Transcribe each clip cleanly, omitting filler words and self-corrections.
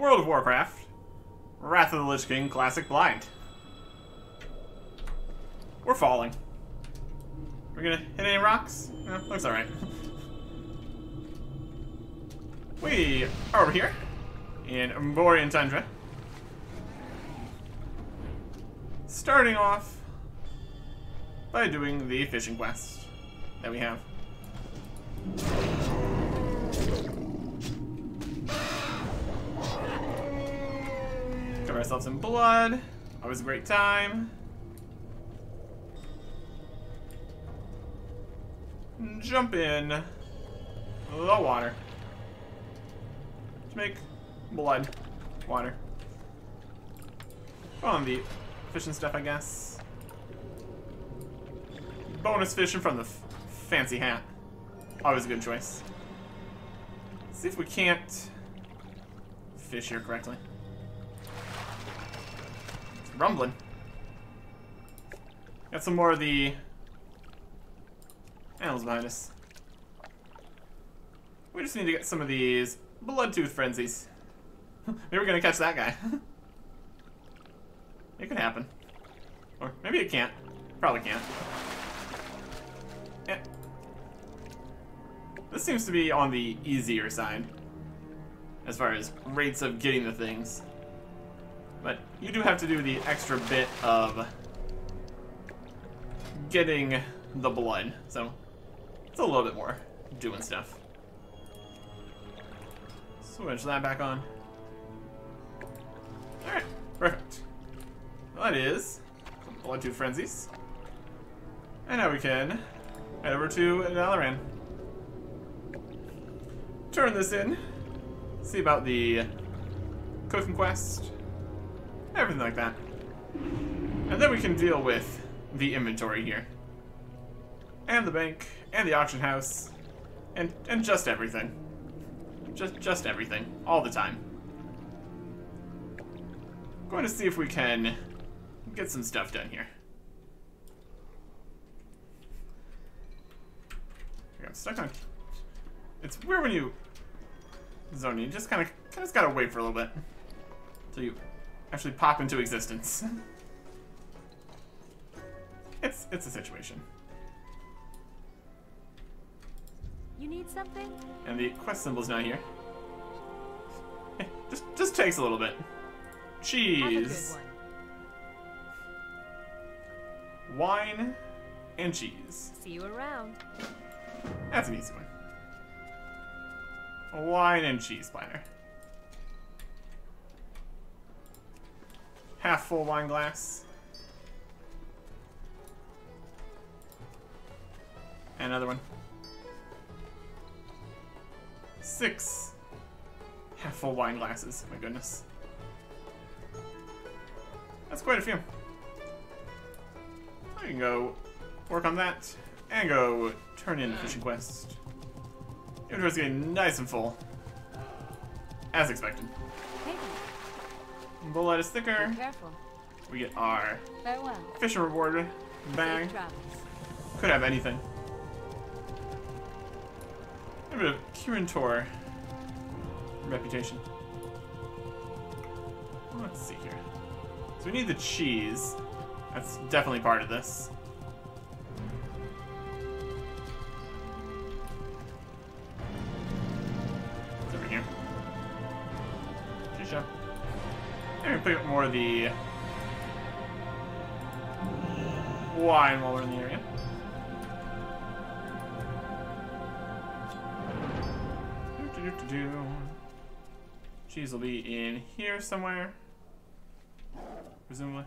World of Warcraft, Wrath of the Lich King Classic Blind. We're falling. We're gonna hit any rocks? No, looks alright. We are over here in Borean Tundra. Starting off by doing the fishing quest that we have. Cover ourselves in blood. Always a great time. Jump in the water to make blood water. On the fishing stuff, I guess. Bonus fishing from the fancy hat. Always a good choice. Let's see if we can't fish here correctly. It's rumbling. Got some more of the animals behind us. We just need to get some of these bloodtooth frenzies. Maybe we're gonna catch that guy. It could happen. Or maybe it can't. Probably can't. Yeah. This seems to be on the easier side as far as rates of getting the things. But you do have to do the extra bit of getting the blood. So it's a little bit more doing stuff. Switch that back on. Alright, perfect. Well, that is Bloodtooth Frenzies. And now we can head over to Dalaran. Turn this in. See about the cooking quest. Everything like that. And then we can deal with the inventory here. And the bank, and the auction house, and just everything. Just everything. All the time. Going to see if we can get some stuff done here. I'm stuck on... It's weird when you zone. You just kind of gotta wait for a little bit until you actually pop into existence. It's a situation. You need something? And the quest symbol's not here. Just takes a little bit. Cheese. Wine and cheese. See you around. That's an easy one. A wine and cheese platter. Half full wine glass. Another one. 6 half full wine glasses. My goodness. That's quite a few. I can go work on that and go turn in the fishing quest. Inventory's getting nice and full. As expected. Hey. Bullet is thicker. Be careful. We get our Farewell. fishing reward bag. Safe travels. Could have anything. A bit of Kirintor reputation. Let's see here. So we need the cheese. That's definitely part of this. It's over here. Cheese shop. And we can pick up more of the wine while we're in the area. Cheese will be in here somewhere, presumably.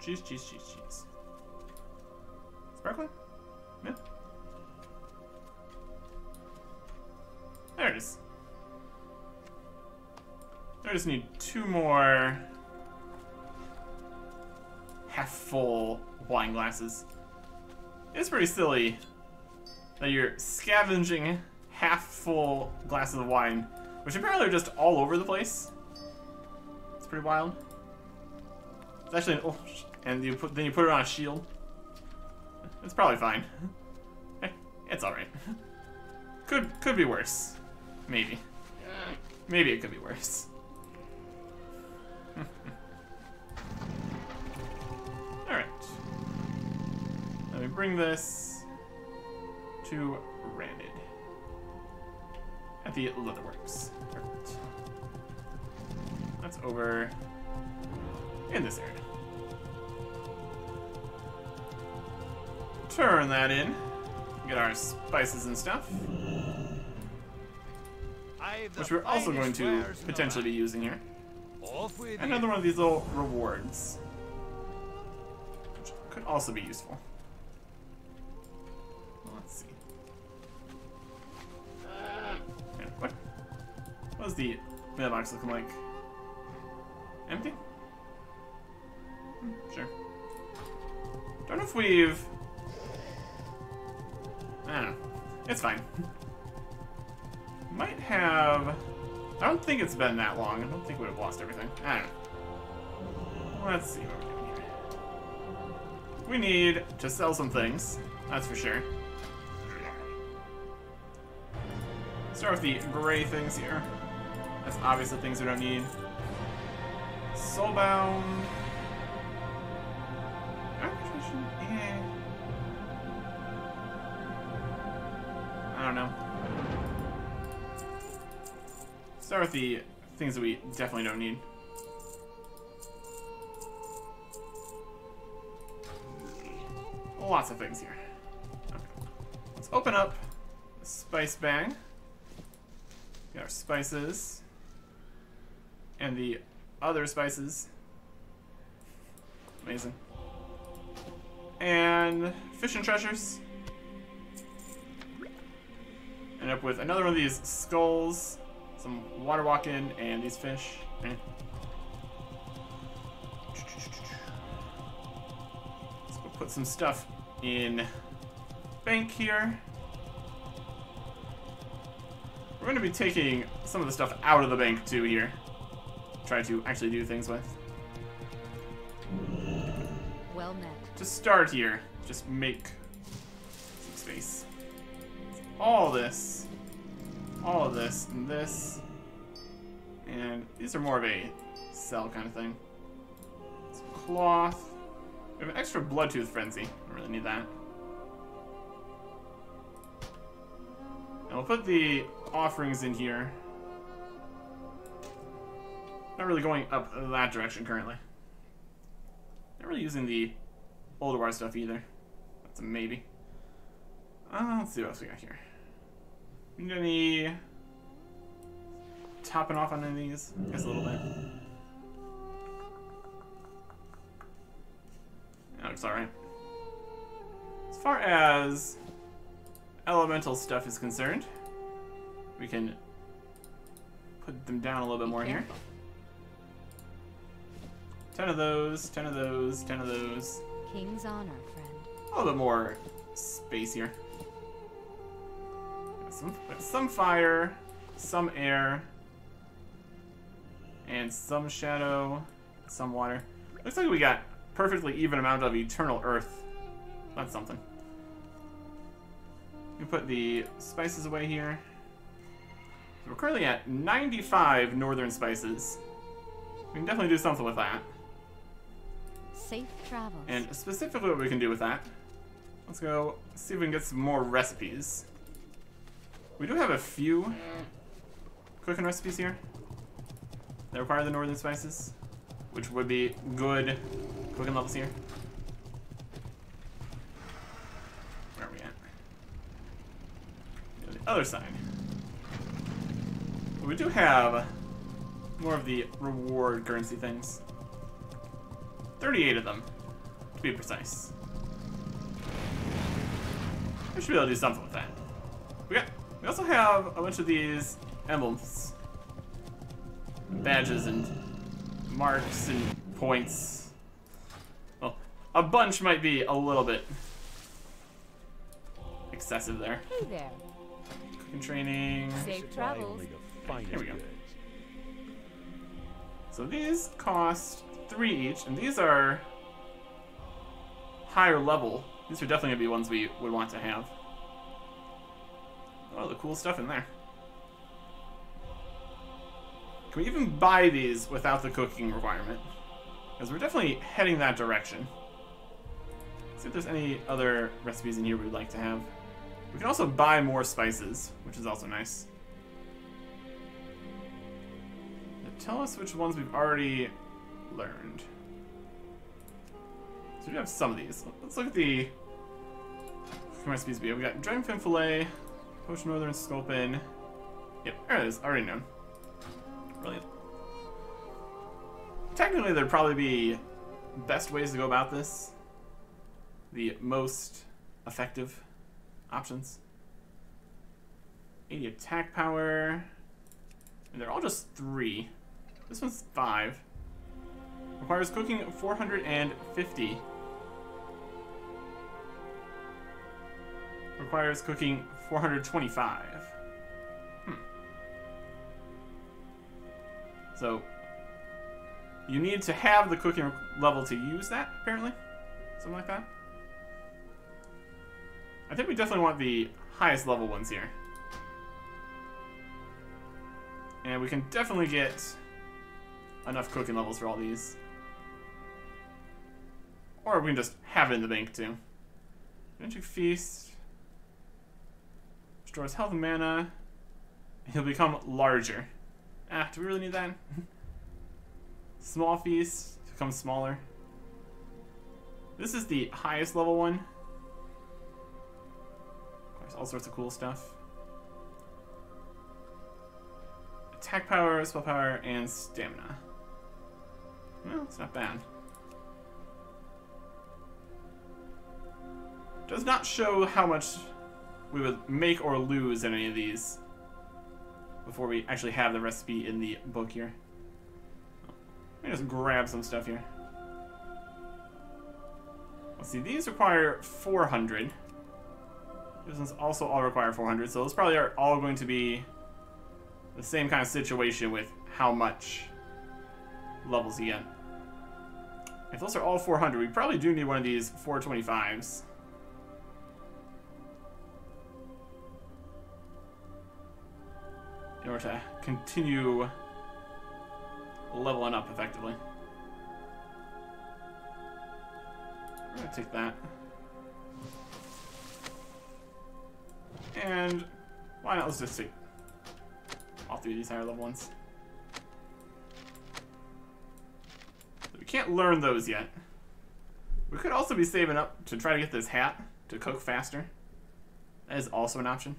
Cheese, cheese, cheese, cheese. Sparkling? Yeah. There it is. I just need 2 more half-full wine glasses. It's pretty silly that you're scavenging half-full glasses of wine, which apparently are just all over the place. It's pretty wild. It's actually an and then you put it on a shield. It's probably fine. It's alright. Could be worse. Maybe. Maybe it could be worse. Alright. Let me bring this to Randed. At the Leatherworks. Perfect. That's over in this area. Turn that in. Get our spices and stuff. Which we're also going to potentially be using here. Another one of these little rewards. Which could also be useful. Let's see. What does the mailbox looking like? Empty? Sure. Don't know if we've... I don't know. It's fine. Might have... I don't think it's been that long. I don't think we'd have lost everything. I don't know. Let's see what we're doing here. We need to sell some things. That's for sure. Start with the gray things here. That's obviously things we don't need. Soulbound. I don't know. Start with the things that we definitely don't need. Lots of things here. Okay. Let's open up the spice bag. Get our spices. And the other spices. Amazing. And fish and treasures. End up with another one of these skulls, some water walk-in, and these fish. Okay. Let's go put some stuff in bank here. We're going to be taking some of the stuff out of the bank too here. Try to actually do things with. Well met. To start here, just make some space. All this, and this. And these are more of a sell kind of thing. Some cloth. We have an extra Bloodtooth Frenzy. Don't really need that. And we'll put the offerings in here. Not really going up that direction currently. Not really using the Olduar stuff either. That's a maybe. Let's see what else we got here. Need any topping off on any of these? I guess a little bit. That looks alright. As far as elemental stuff is concerned, we can put them down a little bit more here. 10 of those, 10 of those, 10 of those. King's honor, friend. A little bit more space here. Some fire, some air, and some shadow, some water. Looks like we got perfectly even amount of eternal earth. That's something. We put the spices away here. So we're currently at 95 northern spices. We can definitely do something with that. Safe travels. And specifically what we can do with that, let's go see if we can get some more recipes. We do have a few cooking recipes here that require the northern spices, which would be good cooking levels here. Where are we at? The other side. But we do have more of the reward currency things. 38 of them, to be precise. We should be able to do something with that. We also have a bunch of these emblems, badges, and marks and points. Well, a bunch might be a little bit excessive there. Hey there. Cooking training. Safe travels. Here we go. So these cost 3 each, and these are higher level These are definitely going to be ones we would want to have. Oh, the cool stuff in there. Can we even buy these without the cooking requirement? Because we're definitely heading that direction. Let's see if there's any other recipes in here we'd like to have. We can also buy more spices, which is also nice. Tell us which ones we've already learned. So we have some of these. Let's look at the recipes we have. We got dragonfin fillet, potion northern sculpin. Yep, there it is. Already known. Brilliant. Technically, there'd probably be best ways to go about this. The most effective options. 80 attack power. And they're all just 3. This one's 5. Requires cooking 450. Requires cooking 425. So, you need to have the cooking level to use that, apparently. Something like that. I think we definitely want the highest level ones here. And we can definitely get enough cooking levels for all these. Or we can just have it in the bank too. Magic Feast. Restores health and mana. He'll become larger. Ah, do we really need that? Small Feast becomes smaller. This is the highest level one. There's all sorts of cool stuff. Attack power, spell power, and stamina. Well, it's not bad. Does not show how much we would make or lose in any of these before we actually have the recipe in the book here. Let me just grab some stuff here. Let's see, these require 400. These ones also all require 400, so those probably are all going to be the same kind of situation with how much levels you get. If those are all 400, we probably do need one of these 425s. In order to continue leveling up effectively. We're gonna take that. And why not, let's just take all 3 of these higher level ones. So we can't learn those yet. We could also be saving up to try to get this hat to cook faster. That is also an option.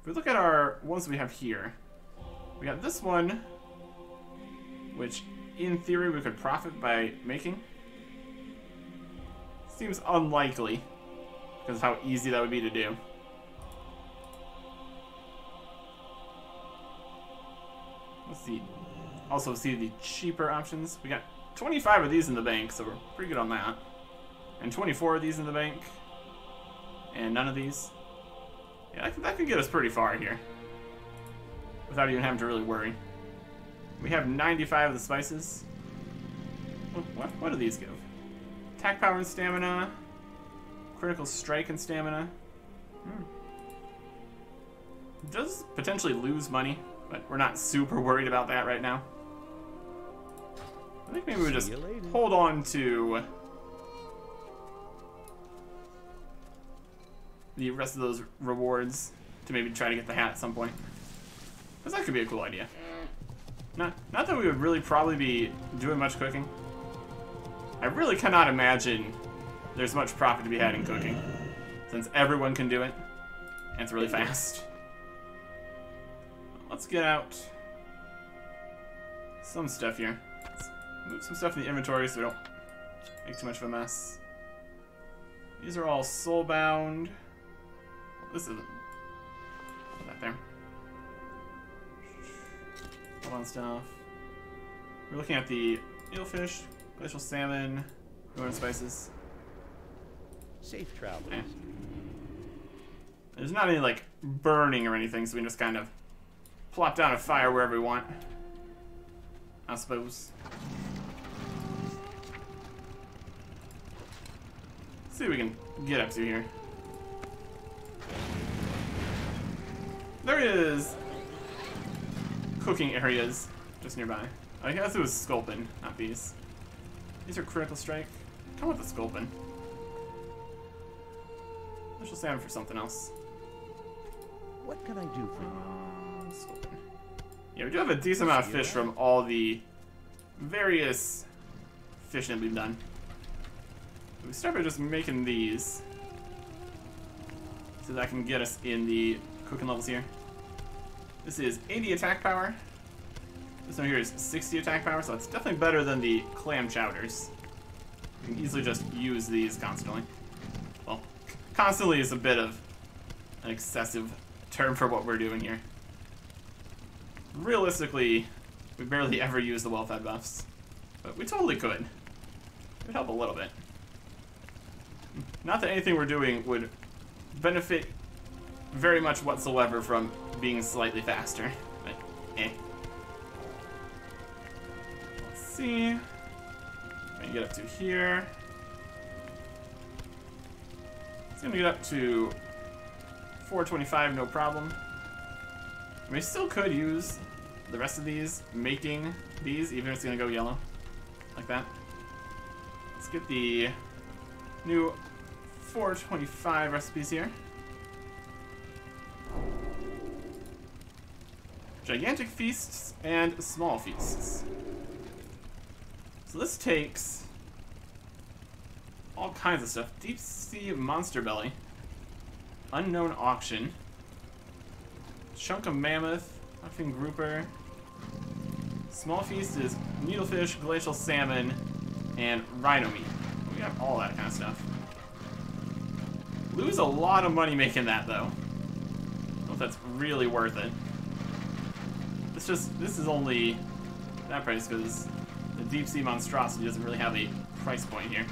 If we look at our ones we have here, we got this one, which in theory we could profit by making. Seems unlikely because of how easy that would be to do. Let's see. Also see the cheaper options. We got 25 of these in the bank, so we're pretty good on that. And 24 of these in the bank. And none of these. Yeah, that could get us pretty far here. Without even having to really worry. We have 95 of the spices. What do these give? Attack power and stamina. Critical strike and stamina. It does potentially lose money, but we're not super worried about that right now. I think maybe we just hold on to the rest of those rewards to maybe try to get the hat at some point. Because that could be a cool idea. Not that we would really probably be doing much cooking. I really cannot imagine there's much profit to be had in cooking, since everyone can do it, and it's really fast. Let's get out some stuff here. Let's move some stuff in the inventory so we don't make too much of a mess. These are all soulbound. This isn't. Put that there. Hold on stuff. We're looking at the eelfish, glacial salmon, northern spices. Safe travel. Okay. There's not any like burning or anything, so we can just kind of plop down a fire wherever we want, I suppose. see what we can get up to here. There is cooking areas just nearby. I guess it was Sculpin, not these. These are critical strike. Come with the Sculpin. Special salmon for something else. What can I do for you? Sculpin. Yeah, we do have a decent amount of fish from all the various fishing that we've done. We start by just making these so that can get us in the cooking levels here. This is 80 attack power. This one here is 60 attack power, so it's definitely better than the clam chowders. You can easily just use these constantly. Well, constantly is a bit of an excessive term for what we're doing here. Realistically, we barely ever use the well-fed buffs, but we totally could. It would help a little bit. Not that anything we're doing would benefit very much whatsoever from being slightly faster, but eh. Let's see. We can get up to here. It's gonna get up to 425, no problem. We still could use the rest of these, making these, even if it's gonna go yellow. Like that. Let's get the new 425 recipes here. Gigantic feasts and small feasts. So this takes all kinds of stuff. Deep sea monster belly. Unknown auction. Chunk of mammoth. Puffing grouper. Small feast is needlefish, glacial salmon, and rhino meat. We have all that kind of stuff. Lose a lot of money making that though. I don't know if that's really worth it. This is only that price because the deep sea monstrosity doesn't really have a price point here.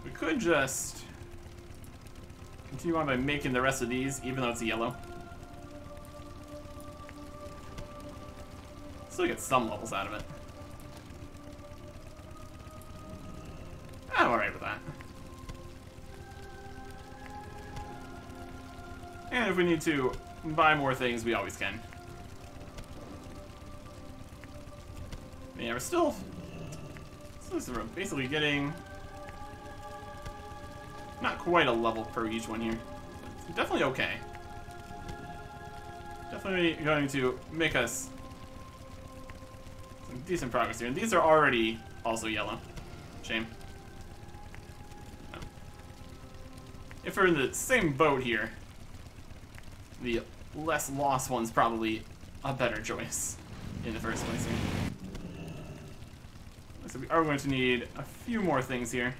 We could just continue on by making the rest of these, even though it's a yellow. Still get some levels out of it. I'm alright with that. And if we need to buy more things, we always can. Yeah, we're still basically getting not quite a level per each one here. It's definitely okay. Definitely going to make us some decent progress here. And these are already also yellow. Shame. No. If we're in the same boat here, the less lost one's probably a better choice in the first place here. So we are going to need a few more things here.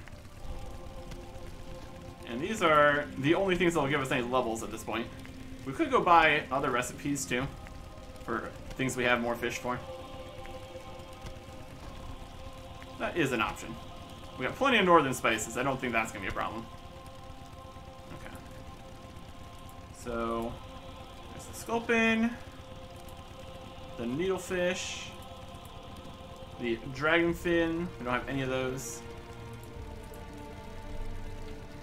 And these are the only things that will give us any levels at this point. We could go buy other recipes too, for things we have more fish for. That is an option. We got plenty of northern spices. I don't think that's going to be a problem. Okay. So, there's the sculpin, the needlefish, the dragonfin. We don't have any of those.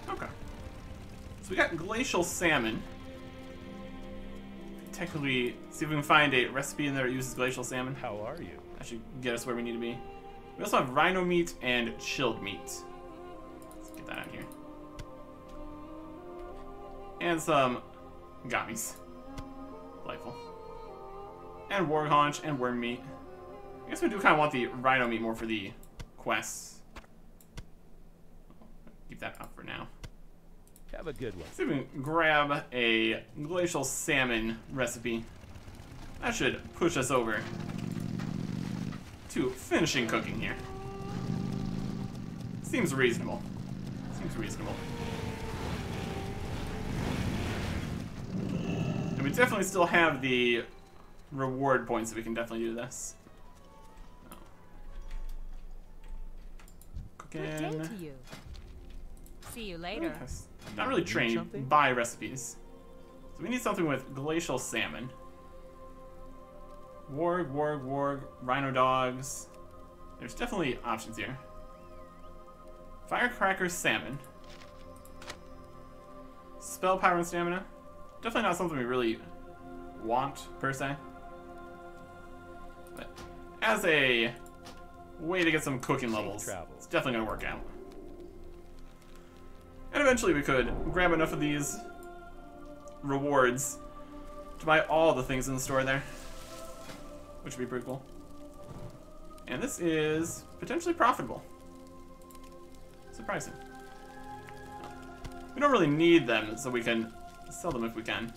Okay. So we got glacial salmon. Technically, see if we can find a recipe in there that uses glacial salmon. How are you? That should get us where we need to be. We also have rhino meat and chilled meat. Let's get that out here. And some gummies. Delightful. And warg haunch and worm meat. I guess we do kind of want the rhino meat more for the quests. Keep that up for now. Have a good one. See if we can grab a glacial salmon recipe. That should push us over to finishing cooking here. Seems reasonable. Seems reasonable. And we definitely still have the reward points that we can definitely do this. Good day to you. See you later. Not really trained by recipes. So we need something with glacial salmon. Warg, warg, warg, rhino dogs. There's definitely options here. Firecracker salmon. Spell power and stamina. Definitely not something we really want, per se. But as a way to get some cooking levels, it's definitely going to work out. And eventually we could grab enough of these rewards to buy all the things in the store there, which would be pretty cool. And this is potentially profitable. Surprising. We don't really need them, so we can sell them if we can.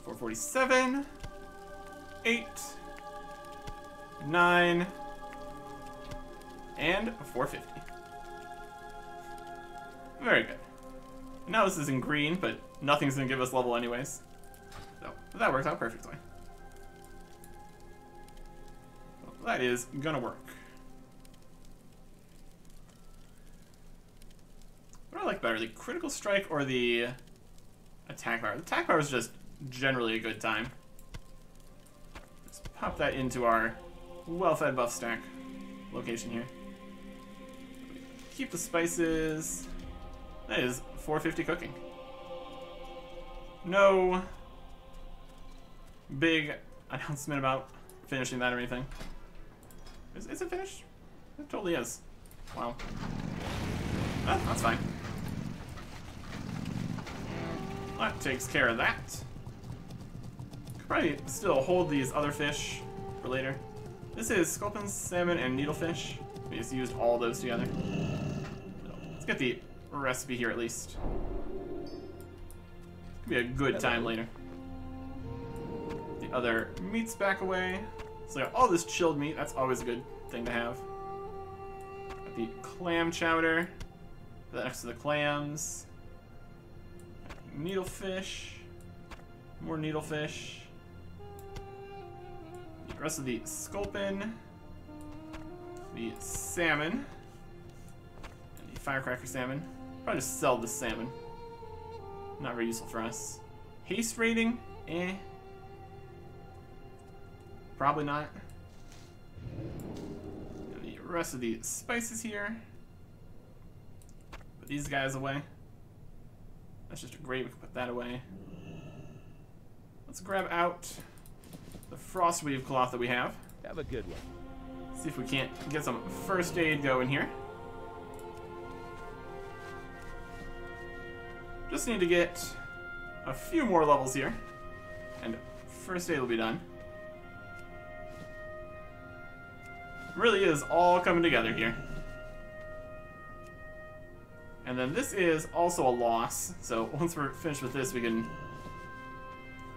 $447, 8, 9, and $450. Very good. Now this is in green, but nothing's gonna give us level anyways. So that works out perfectly. So that is gonna work. What do I like better, the critical strike or the attack power? The attack power is just generally a good time. Just pop that into our well-fed buff stack location here. Keep the spices. That is $450 cooking. No big announcement about finishing that or anything. Is it finished? It totally is. Wow. Ah, that's fine. That takes care of that. Could probably still hold these other fish for later. This is sculpin, salmon, and needlefish. We just used all those together. So, let's get the recipe here at least. Could be a good time later. The other meat's back away. So got all this chilled meat. That's always a good thing to have. Got the clam chowder. Put that next to the clams. Needlefish. More needlefish. The rest of the sculpin. The salmon. And the firecracker salmon. Probably just sell the salmon. Not very useful for us. Haste rating? Eh. Probably not. And the rest of the spices here. Put these guys away. That's just great. We can put that away. Let's grab out the frost weave cloth that we have. Have a good one. See if we can't get some first aid going here. Just need to get a few more levels here, and first aid will be done. Really is all coming together here. And then this is also a loss, so once we're finished with this, we can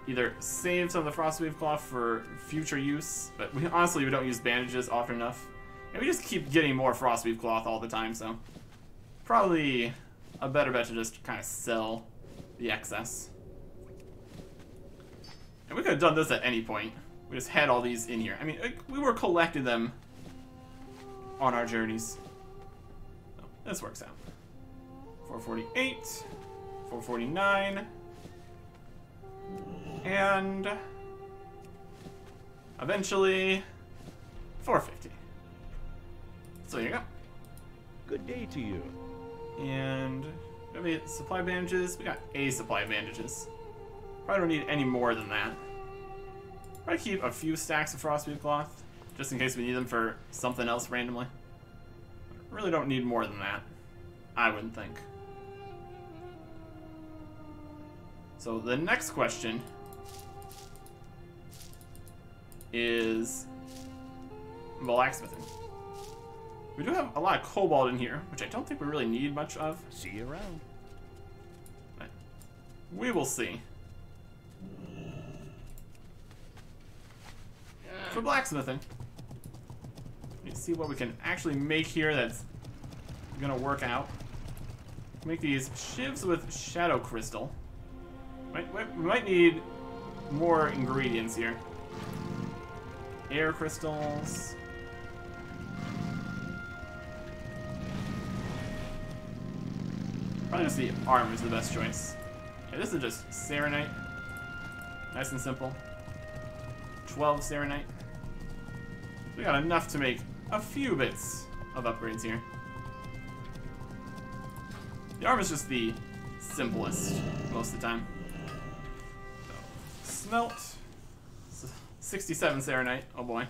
either save some of the frostweave cloth for future use, but honestly we don't use bandages often enough. And we just keep getting more frostweave cloth all the time, so probably a better bet to just kind of sell the excess. And we could have done this at any point. We just had all these in here. I mean, we were collecting them on our journeys. So this works out. 448, 449, and eventually 450. So there you go. Good day to you. And do we have any supply bandages? We got a supply of bandages. Probably don't need any more than that. Probably keep a few stacks of frostweave cloth, just in case we need them for something else randomly. Really don't need more than that, I wouldn't think. So the next question is blacksmithing. We do have a lot of cobalt in here, which I don't think we really need much of. See you around. But we will see. For blacksmithing, let's see what we can actually make here that's gonna work out. Make these shivs with shadow crystal. We might need more ingredients here. Air crystals. Probably just the armor is the best choice. Yeah, this is just Serenite. Nice and simple. 12 Serenite. we got enough to make a few bits of upgrades here. The armor's just the simplest most of the time. So, smelt. 67 Serenite. Oh boy.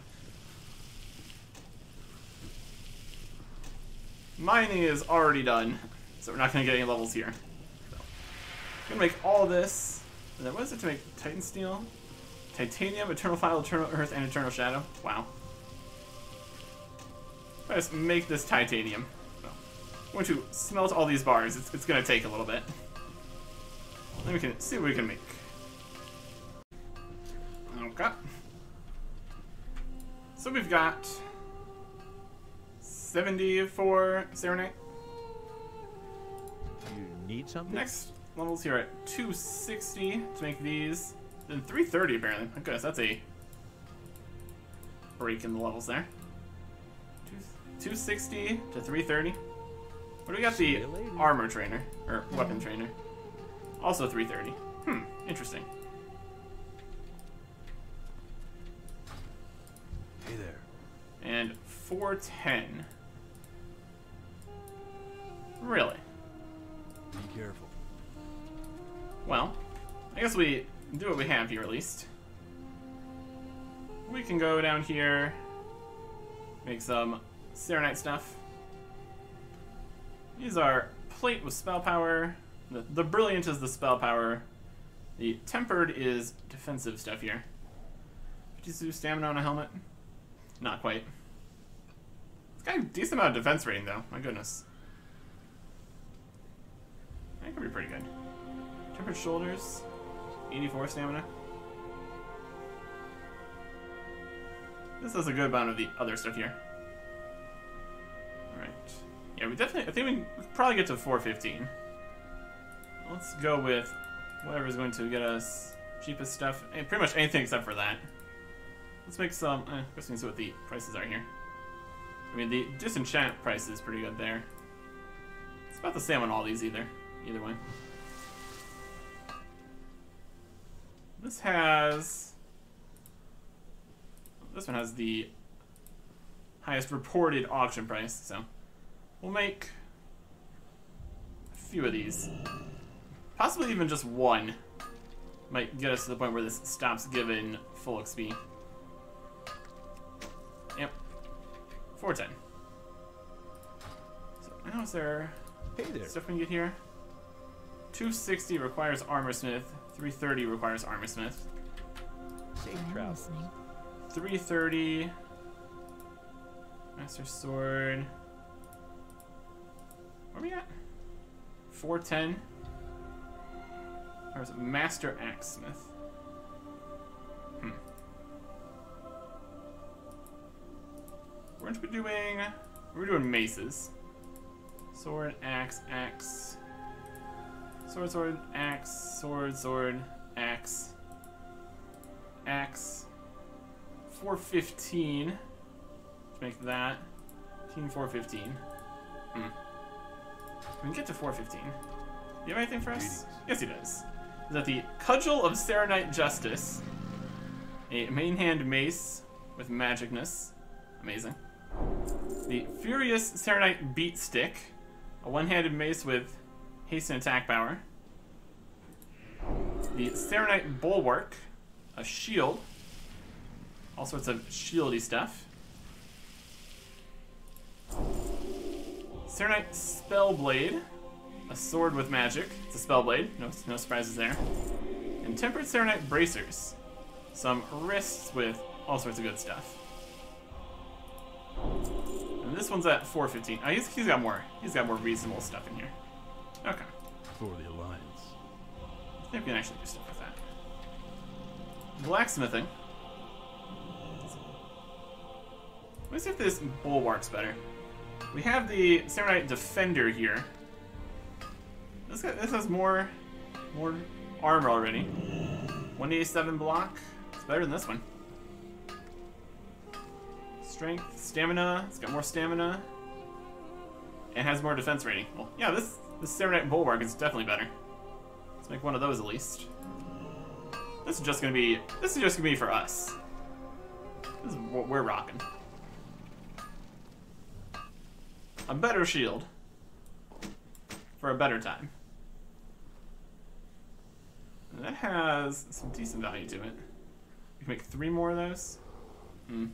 Mining is already done, so we're not going to get any levels here. So, I'm going to make all this. And then what is it to make Titan Steel? Titanium, Eternal File, Eternal Earth, and Eternal Shadow. Wow. If I just make this titanium. So, I'm going to smelt all these bars. It's going to take a little bit. Then we can see what we can make. Okay. So we've got 74 Serenite. You need something? Next levels here at 260 to make these. Then 330 apparently. I guess that's a break in the levels there. 260 to 330. What do we got? The armor trainer or weapon trainer. Also 330. Interesting. Hey there. And 410. Really? Be careful. Well, I guess we do what we have here at least. We can go down here, make some Serenite stuff. These are plate with spell power. The brilliant is the spell power. The tempered is defensive stuff here. 52 stamina on a helmet. Not quite. It's got a decent amount of defense rating though. My goodness. That could be pretty good. Tempered shoulders. 84 stamina. This is a good amount of the other stuff here. Alright. Yeah, we definitely, I think we could probably get to 415. Let's go with whatever's going to get us cheapest stuff. Pretty much anything except for that. Let's make some, I guess we can see what the prices are here. I mean, the disenchant price is pretty good there. It's about the same on all these either way. This one has the highest reported auction price, so we'll make a few of these. Possibly even just one might get us to the point where this stops giving full XP. Yep. 410. So now is there stuff we can get here? 260 requires Armorsmith. 330 requires Armorsmith. Safe travels. 330. Master Sword. Where are we at? 410. Or is it Master Axesmith? We're doing maces. Sword, axe, axe. Sword, sword, axe, sword, sword, axe. Axe. 415. Let's make that. 415. We can get to 415. Do you have anything for us? Yes, he does. Is that the Cudgel of Serenite Justice? A main hand mace with magicness. Amazing. The Furious Serenite Beat Stick. A one-handed mace with haste and attack power. The Serenite Bulwark. A shield. All sorts of shieldy stuff. Serenite Spellblade. A sword with magic. It's a Spellblade. No surprises there. And Tempered Serenite Bracers. Some wrists with all sorts of good stuff. And this one's at 415. Oh, he's got more. He's got more reasonable stuff in here. Okay. For the Alliance. I think we can actually do stuff with that. Blacksmithing. Let's see if this bulwark's better. We have the Serenite Defender here. This has more armor already. 187 block. It's better than this one. Strength, stamina. It's got more stamina. And has more defense rating. Well, yeah, this Serenite Bulwark is definitely better. Let's make one of those at least. This is just gonna be for us. This is what we're rocking. a better shield for a better time. And that has some decent value to it. We can make 3 more of those. Hmm.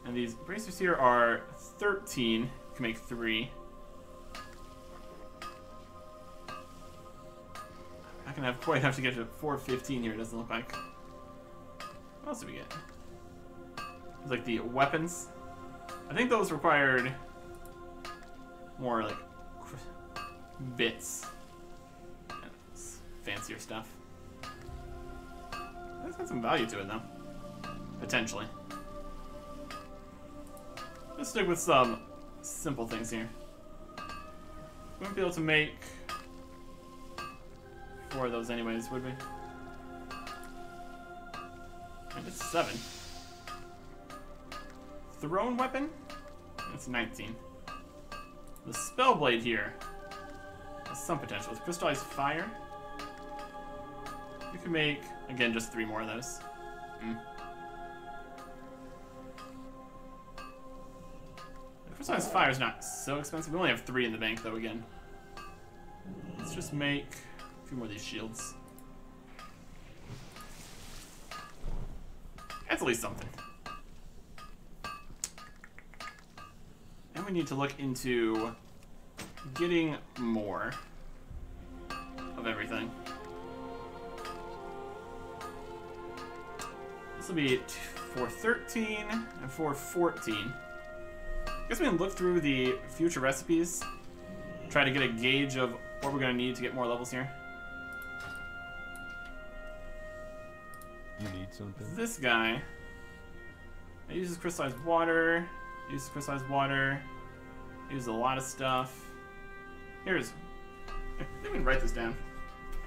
And these bracers here are 13. You can make 3. I can have quite enough to get to 415 here, it doesn't look like. What else do we get? There's like the weapons. I think those required more like bits. Fancier stuff. That's got some value to it though. Potentially. Let's stick with some simple things here. We wouldn't be able to make 4 of those anyways, would we? And it's 7. Thrown weapon? That's 19. The Spellblade here has some potential. With crystallized fire, you can make, again, just 3 more of those. Crystallized fire is not so expensive. We only have 3 in the bank, though, again. Let's just make a few more of these shields. That's at least something. And we need to look into getting more of everything. This will be 413 and 414. I guess we can look through the future recipes, try to get a gauge of what we're going to need to get more levels here. You need something? This guy, it uses crystallized water, uses a lot of stuff. I think we can write this down.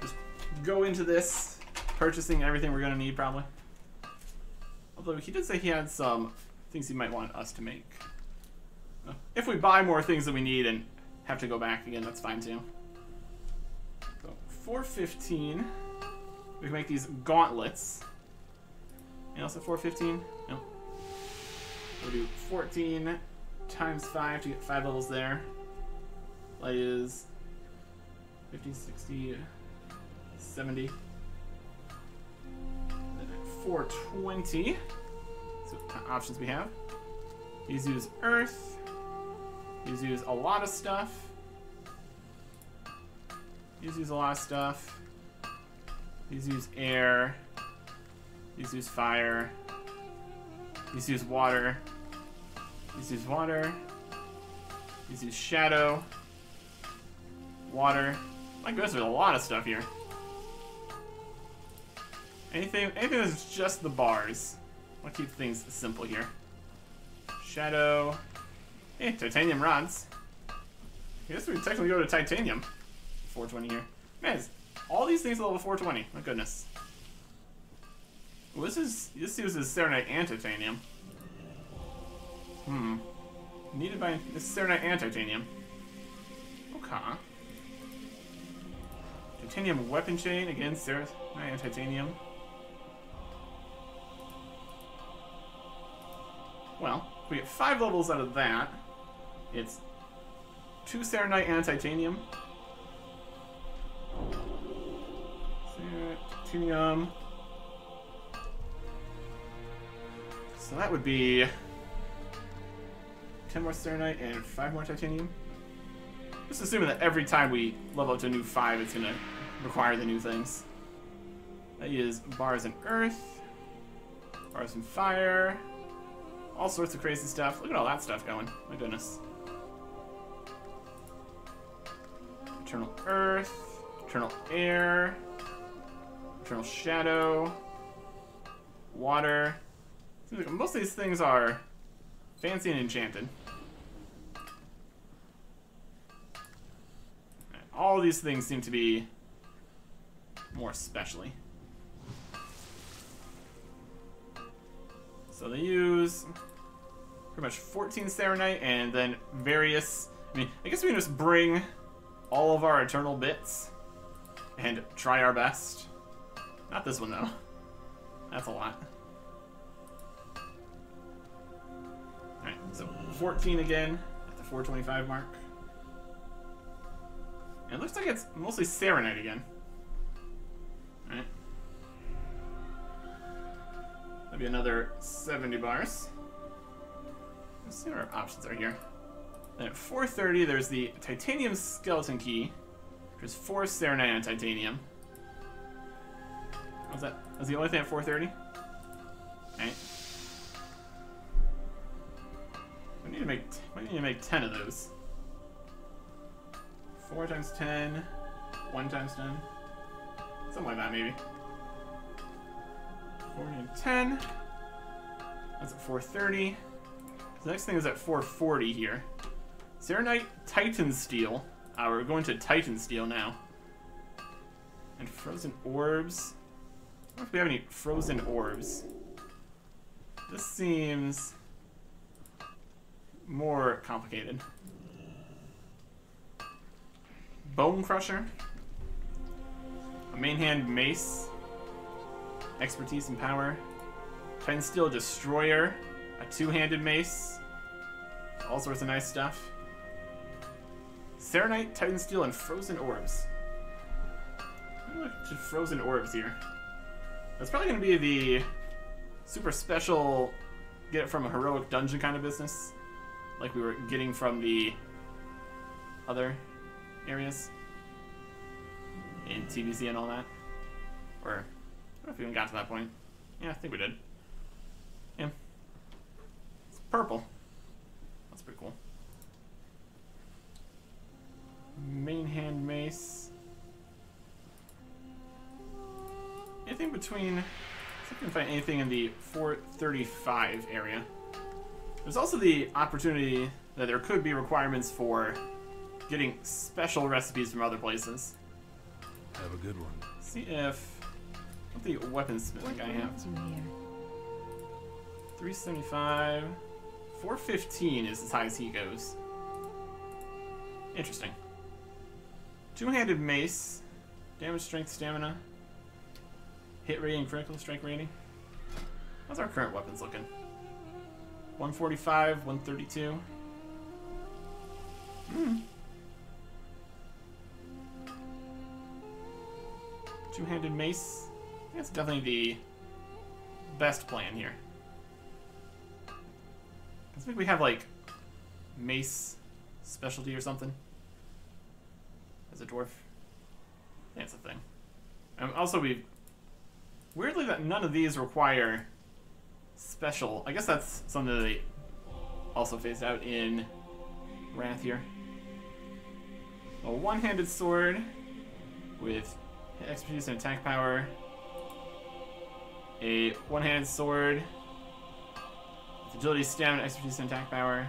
Just go into this, purchasing everything we're going to need probably. Although he did say he had some things he might want us to make. If we buy more things that we need and have to go back again, that's fine too. So 415. We can make these gauntlets. And also 415? No. We'll do 14 times 5 to get 5 levels there. That is 50, 60, 70. Then at 420. So what options we have. These use earth. These use a lot of stuff. These use a lot of stuff. These use air. These use fire. These use water. These use water. These use shadow. Water. My goodness, there's a lot of stuff here. Anything that's just the bars. I'll keep things simple here. Shadow. Hey, titanium rods. I guess we can technically go to titanium. 420 here. Man, all these things are level 420. My goodness. Well, this uses Serenite and titanium. Needed by this Serenite and titanium. Okay. Titanium weapon chain again, Serenite and titanium. Well, we get 5 levels out of that. It's 2 Serenite and titanium. Titanium. So that would be 10 more Serenite and 5 more titanium. Just assuming that every time we level up to a new 5, it's going to require the new things. That is bars and earth, bars and fire, all sorts of crazy stuff. Look at all that stuff going. My goodness. Eternal earth, eternal air, eternal shadow, water. Seems like most of these things are fancy and enchanted. All these things seem to be more specially. So they use pretty much 14 Serenite and then various... I guess we can just bring all of our eternal bits and try our best. Not this one, though. That's a lot. So 14 again at the 425 mark. And it looks like it's mostly Serenite again. Alright. That'd be another 70 bars. Let's see what our options are here. Then at 430, there's the Titanium Skeleton Key. There's 4 Serenite and Titanium. Was that? Was the only thing at 430? Alright. We need to make 10 of those. 4 times 10, 1 times 10. Something like that, maybe. 40 and 10. That's at 430. The next thing is at 440 here. Serenite Titan Steel. We're going to Titan Steel now. And Frozen Orbs. I don't know if we have any Frozen Orbs. This seems more complicated. Bone Crusher. A main hand mace. Expertise and power. Titan Steel Destroyer. A two-handed mace. All sorts of nice stuff. Serenite, Titan Steel, and Frozen Orbs. Look at Frozen Orbs here. That's probably going to be the super special, get it from a heroic dungeon kind of business. Like we were getting from the other areas. In TBC and all that. Or, I don't know if we even got to that point. Yeah, I think we did. Yeah. It's purple. That's pretty cool. Main hand mace. Anything between... I think I can find anything in the 435 area. There's also the opportunity that there could be requirements for getting special recipes from other places. Have a good one. See if... what the weaponsmith guy have. 375. 415 is as high as he goes. Interesting. Two-handed mace. Damage, strength, stamina. Hit rating, critical strike rating. How's our current weapons looking? 145, 132. Two-handed mace. I think that's definitely the best plan here. I think we have like mace specialty or something as a dwarf. Yeah, it's a thing. Also, we weirdly that none of these require special. I guess that's something that they also phased out in Wrath here. A one-handed sword with expertise and attack power. A one-handed sword with agility, stamina, expertise, and attack power.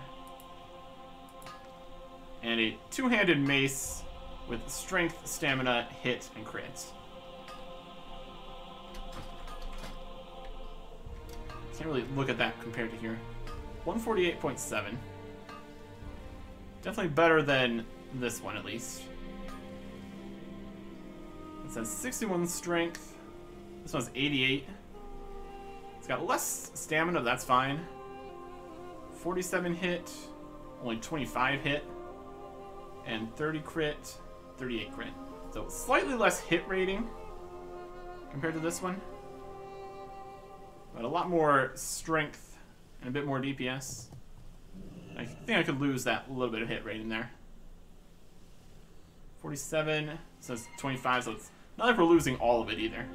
And a two-handed mace with strength, stamina, hit, and crit. Can't really look at that compared to here. 148.7. Definitely better than this one, at least. It says 61 strength. This one's 88. It's got less stamina, that's fine. 47 hit, only 25 hit, and 30 crit, 38 crit. So slightly less hit rating compared to this one. But a lot more strength and a bit more DPS. I think I could lose that little bit of hit rating there. 47 says 25, so it's not like we're losing all of it either.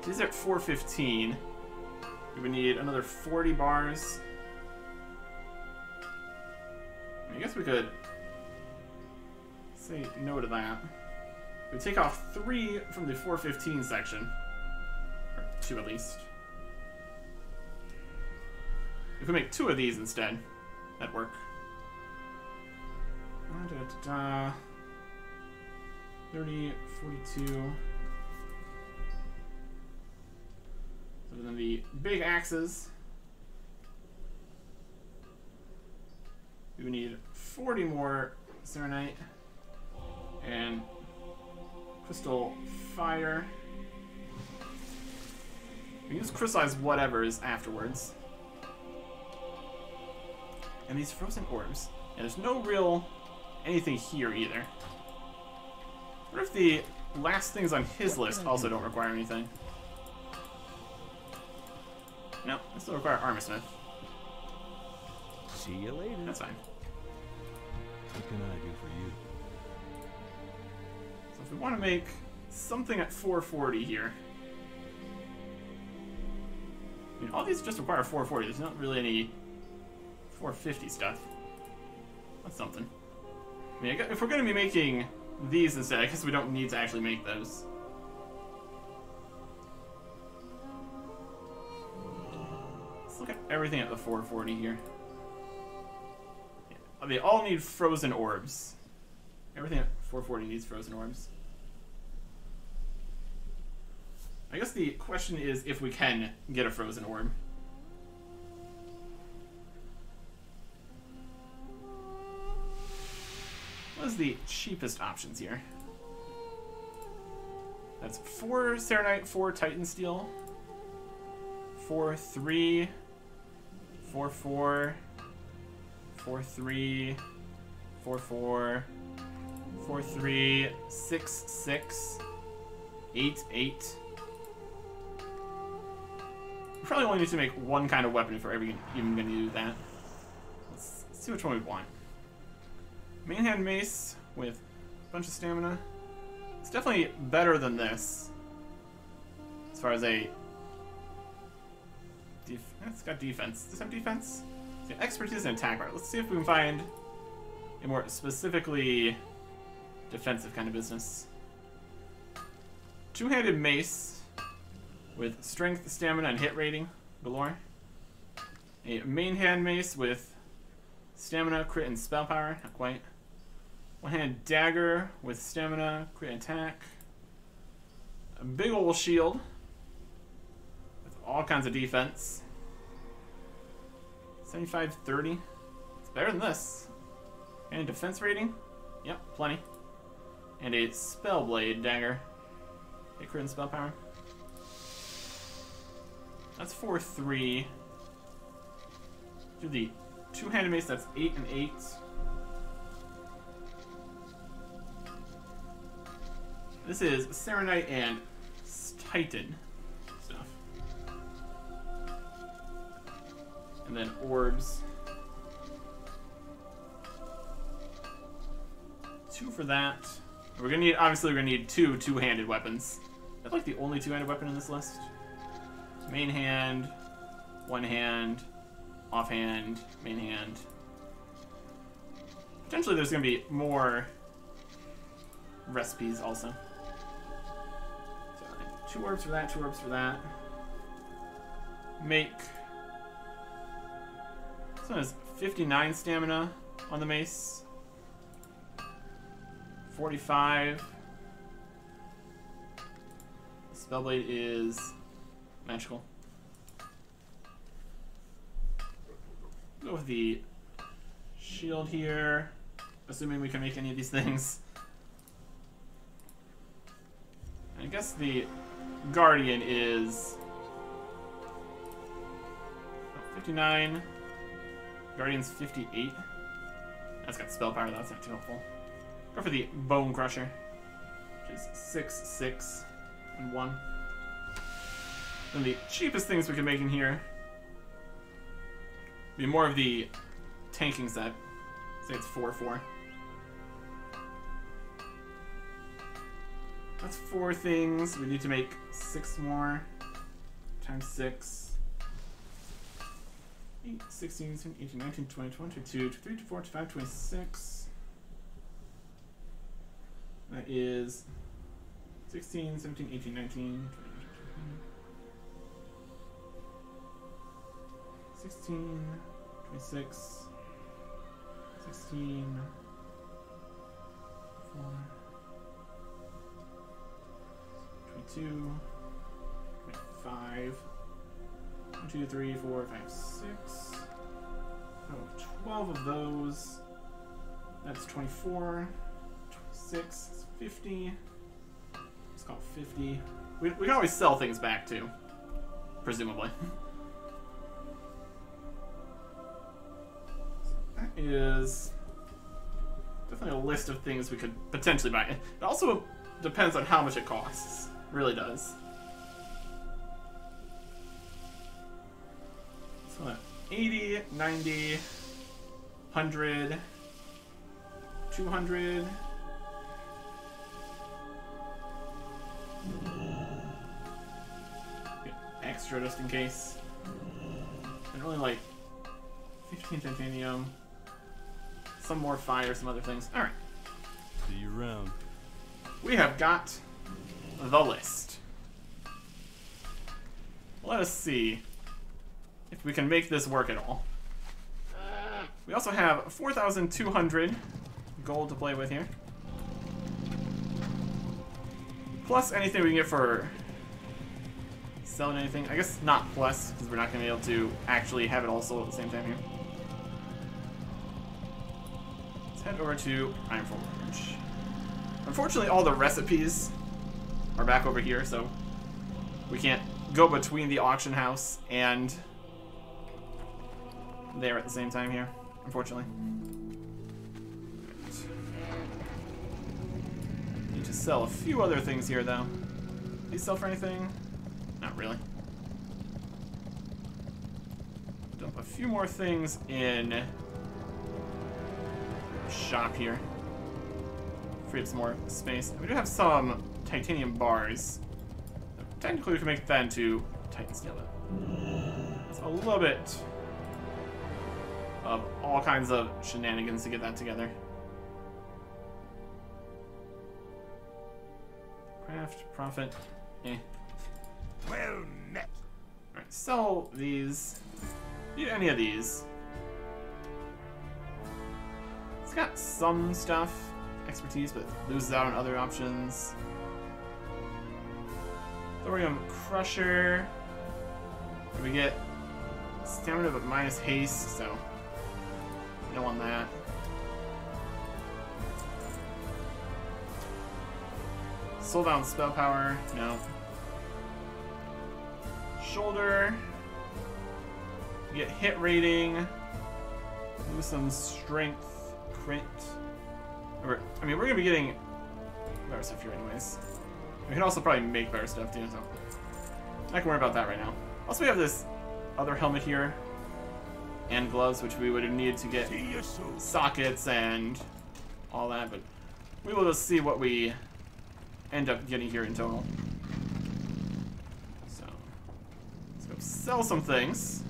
These are at 415. We would need another 40 bars. I guess we could say no to that. We take off 3 from the 415 section. Or 2 at least. If we make 2 of these instead, that'd work. 30, 42. So then the big axes. We would need 40 more Serenite. And Crystal Fire. We use crystallized whatevers afterwards. And these frozen orbs. And there's no real anything here either. What if the last things on his list also don't require anything? No, they still require Armorsmith. See you later. That's fine. What can I do for you? So if we want to make something at 440 here. I mean, all these just require 440. There's not really any 450 stuff. That's something. I mean, if we're going to be making these instead, I guess we don't need to actually make those. Let's look at everything at the 440 here. Yeah, they all need frozen orbs. Everything at 440 needs frozen orbs. I guess the question is if we can get a frozen orb. What is the cheapest options here? That's 4 Serenite, 4 Titan Steel, 4 3, 4 4, 4 3, 4 4, 4 3, 6 6, 8 8. We probably only need to make one kind of weapon if we're ever even going to do that. Let's see which one we want. Main hand mace with a bunch of stamina. It's definitely better than this. As far as a... It's got defense. Does it have defense? It's got expertise and attack power. Let's see if we can find a more specifically defensive kind of business. Two-handed mace with strength, stamina, and hit rating galore. A main hand mace with stamina, crit, and spell power. Not quite. One-handed dagger with stamina, crit, and attack. A big ol' shield with all kinds of defense. 75-30. It's better than this. And defense rating. Yep, plenty. And a spellblade dagger. Hit, crit, and spell power. That's 4-3. Do the two-handed mace, that's 8 and 8. This is Serenite and Titan stuff. And then orbs. 2 for that. We're gonna need, obviously we're gonna need two-handed weapons. That's like the only two-handed weapon in this list. Main hand, one hand, offhand, main hand. Potentially there's going to be more recipes also. So, 2 orbs for that, 2 orbs for that. Make. This one has 59 stamina on the mace. 45. Spellblade is magical. Go with the shield here, assuming we can make any of these things. I guess the Guardian is 59. Guardian's 58. That's got spell power, that's not too helpful. Go for the Bone Crusher, which is 6, 6, and 1. And the cheapest things we can make in here be more of the tanking set. Say it's 4, 4. That's 4 things. We need to make 6 more. Times 6. 8, 16, 17, 18, 19, 20, 22, 23, 24, 25, 26. That is 16, 17, 18, 19, 20, 16, 26, 16, 4, 22, 25, 1, 2, 3, 4, 5, 6. Oh, 12 of those. That's 24, 26, 50. Let's call it 50. We can always sell things back too, presumably. is definitely a list of things we could potentially buy. It also depends on how much it costs. It really does. So 80, 90, 100, 200. Get extra just in case. And really like 15 titanium. Some more fire, some other things. Alright. See you around. We have got the list. Let us see if we can make this work at all. We also have 4,200 gold to play with here. Plus anything we can get for selling anything. I guess not plus, because we're not going to be able to actually have it all sold at the same time here. Let's head over to Iron Forge. Unfortunately, all the recipes are back over here, so we can't go between the auction house and there at the same time here, unfortunately. Need to sell a few other things here, though. These sell for anything? Not really. Dump a few more things in the shop here. Free up some more space. We do have some titanium bars. Technically, we can make that into Titan steel. It's a little bit of all kinds of shenanigans to get that together. Craft, profit, eh. Well met. Alright, sell these. Need any of these. It's got some stuff. Expertise, but loses out on other options. Thorium Crusher. We get stamina but minus haste, so no on that. Soulbound spell power, no. Shoulder. We get hit rating. Lose some strength, crit. I mean, we're gonna be getting better stuff here anyways. We can also probably make better stuff too, so I can worry about that right now. Also, we have this other helmet here and gloves, which we would need to get sockets and all that, but we will just see what we end up getting here in total. So let's go sell some things.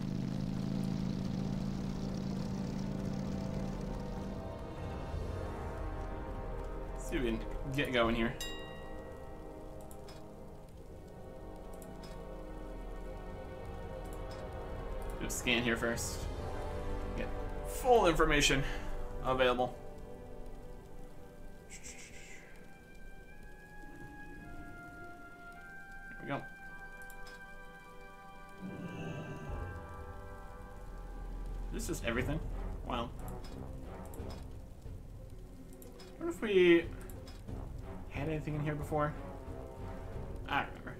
See if we can get going here. Do a scan here first. Get full information available. There we go. Is this just everything? Wow. I wonder if we had anything in here before. I don't remember.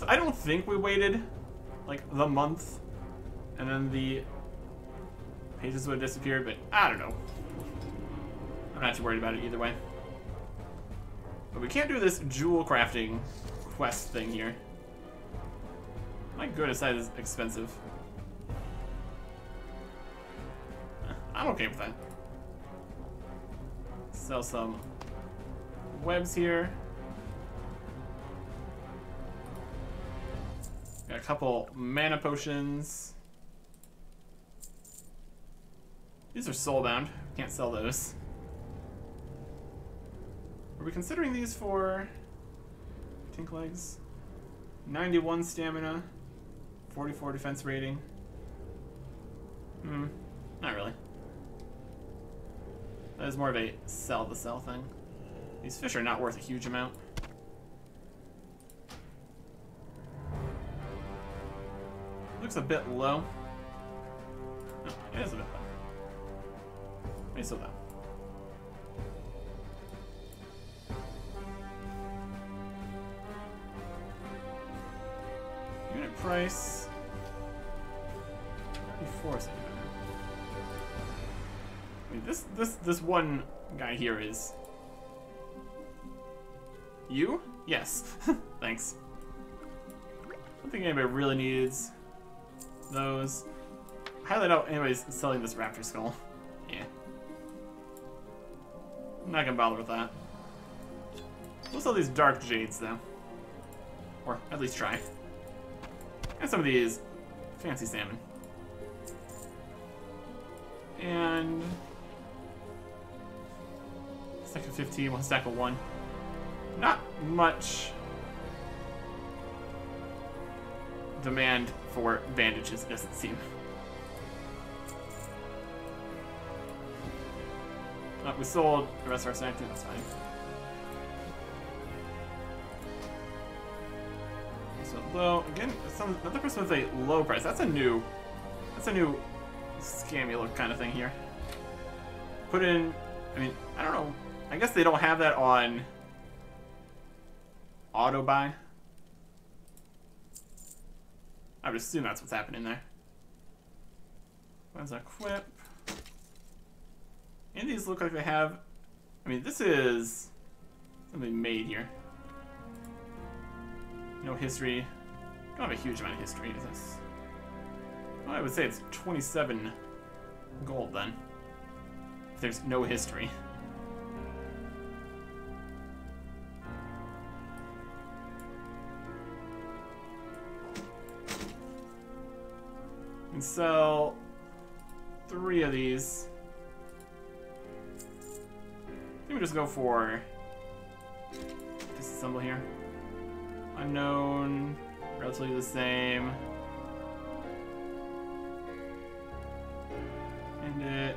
I don't think we waited like the month and then the pages would have disappeared, but I don't know. I'm not too worried about it either way. But we can't do this jewel crafting quest thing here. My goodness, that is expensive. I'm okay with that. Sell some webs here. Got a couple mana potions. These are soulbound. Can't sell those. Are we considering these for Tink Legs? 91 stamina, 44 defense rating. Not really. That is more of a sell the sell thing. These fish are not worth a huge amount. Looks a bit low. No, it is a bit low. Maybe so though. Unit price. 34 is better. This one guy here is... You? Yes. Thanks. I don't think anybody really needs those. I highly doubt anybody's selling this raptor skull. Yeah. I'm not gonna bother with that. We'll sell these dark jades though. Or at least try. And some of these fancy salmon. And stack of 15, one stack of 1. Not much demand for bandages, it doesn't seem. Oh, we sold the rest of our stack, that's fine. So low again, another person with a low price. That's a new scammy look kind of thing here. Put in, I mean, I don't know. I guess they don't have that on auto buy. I would assume that's what's happening there. When's equip? And these look like they have, I mean, this is something made here. No history. Don't have a huge amount of history, is this? Well, I would say it's 27 gold then. If there's no history. And sell 3 of these. I think we just go for disassemble here. Unknown, relatively the same. And it.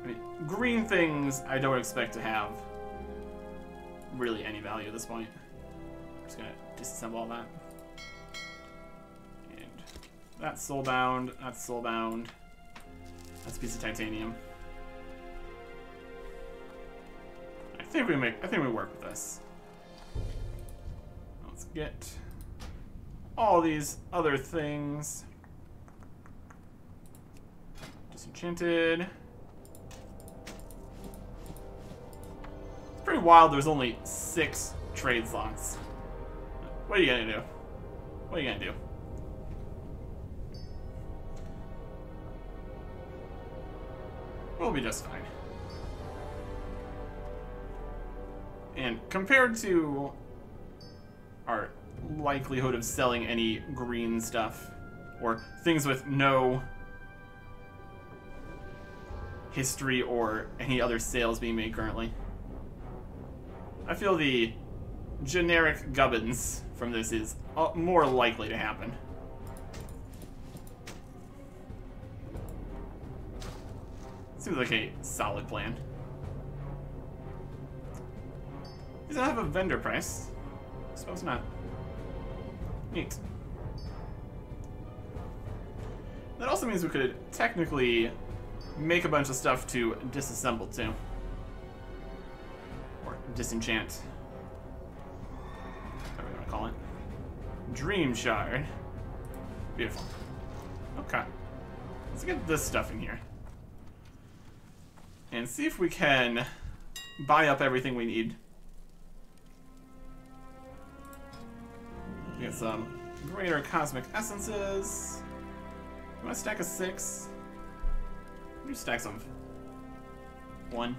I mean, green things I don't expect to have really any value at this point. I'm just gonna disassemble all that. And that's soulbound, that's soulbound. That's a piece of titanium. I think we work with this. Let's get all these other things. Disenchanted. It's pretty wild there's only 6 trade slots. What are you gonna do? What are you gonna do? We'll be just fine. And compared to our likelihood of selling any green stuff, or things with no history or any other sales being made currently, I feel the generic gubbins from this is more likely to happen. Seems like a solid plan. Does it have a vendor price? I suppose not. Neat. That also means we could technically make a bunch of stuff to disassemble too. Or disenchant. Whatever you want to call it. Dream Shard. Beautiful. Okay. Let's get this stuff in here. And see if we can buy up everything we need. We got some greater cosmic essences. You want a stack of 6? How many stacks of 1?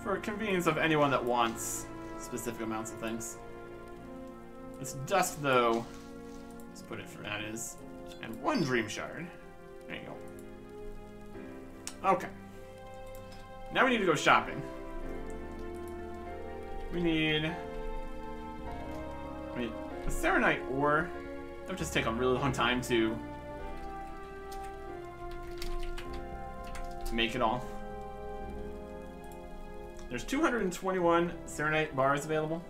For convenience of anyone that wants specific amounts of things. This dust, though, let's put it for that is, and 1 dream shard. There you go. Okay. Now we need to go shopping. We need, I mean, the Serenite ore, that would just take a really long time to make it all. There's 221 Serenite bars available.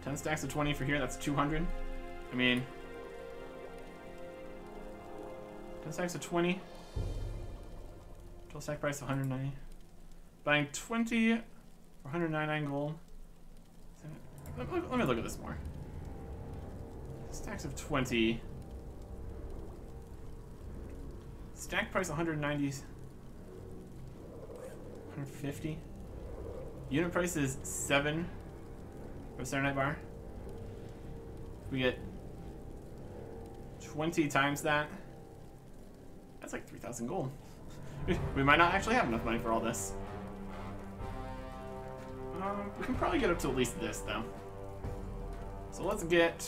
Ten stacks of 20 for here, that's 200. I mean, 10 stacks of 20. Total stack price of 190. Buying 20 for 199 gold. let me look at this more. Stacks of 20. Stack price 190. 150. Unit price is 7 for Serenite bar. We get 20 times that. That's like 3,000 gold. We might not actually have enough money for all this. We can probably get up to at least this, though. So let's get...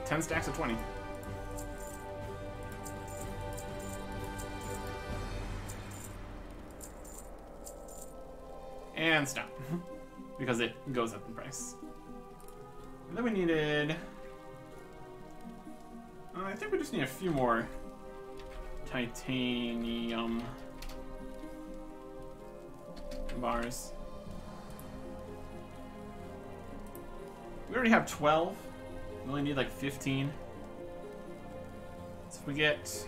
10 stacks of 20. And stop. Because it goes up in price. And then we needed... I think we just need a few more titanium bars. We already have 12. We only need like 15. So if we get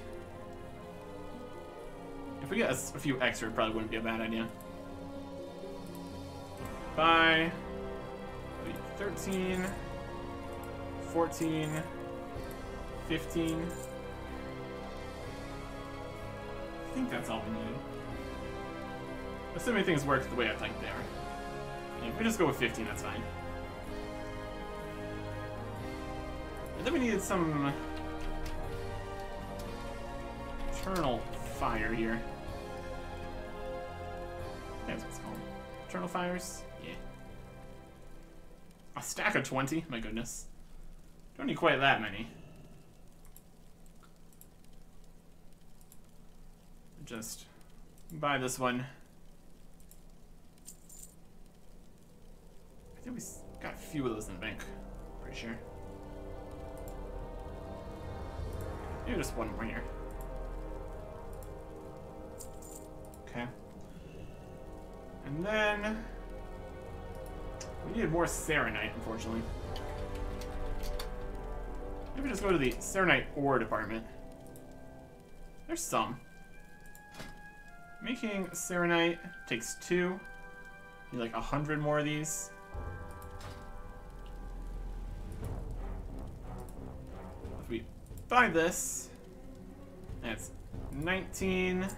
a few extra, it probably wouldn't be a bad idea. By 13, 14, 15. I think that's all we need. Assuming things work the way I think they are. And if we just go with 15, that's fine. And then we needed some eternal fire here. That's what it's called. Eternal fires? Yeah. A stack of 20? My goodness. Don't need quite that many. Just buy this one. I think we got a few of those in the bank. Pretty sure. Maybe just one more here. Okay. And then we needed more Serenite, unfortunately. Maybe just go to the Serenite ore department. There's some. Making Serenite takes 2. Need like 100 more of these. If we buy this, that's 19,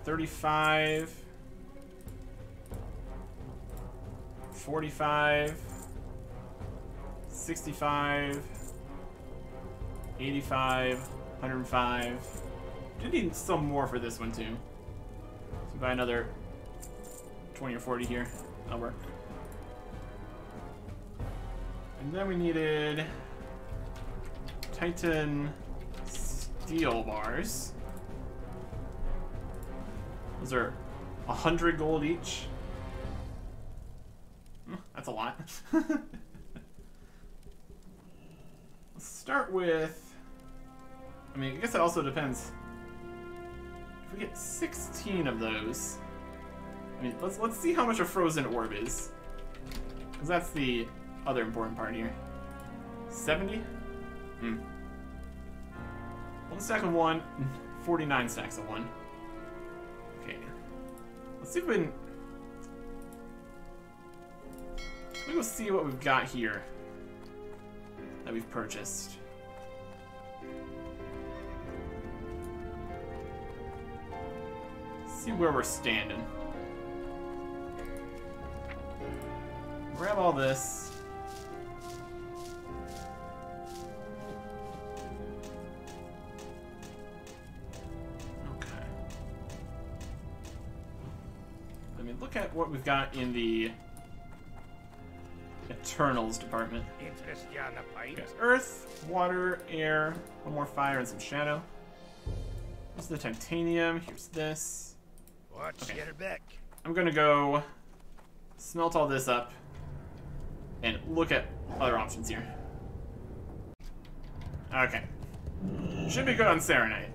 35, 45, 65, 85, 105. I need some more for this one too. So buy another 20 or 40 here. That'll work. And then we needed Titan steel bars. Those are 100 gold each. That's a lot. Let's start with... I mean, I guess it also depends. If we get 16 of those... I mean, let's see how much a frozen orb is. Because that's the other important part here. 70? One stack of 1, 49 stacks of 1. Okay. Let's see if we can... Let me go see what we've got here that we've purchased. See where we're standing. Grab all this. Okay. Let me look at what we've got in the Eternals department. Okay. Earth, water, air, one more fire, and some shadow. Here's the titanium. Here's this. Okay. I'm gonna go smelt all this up and look at other options here. Okay. Should be good on Serenite.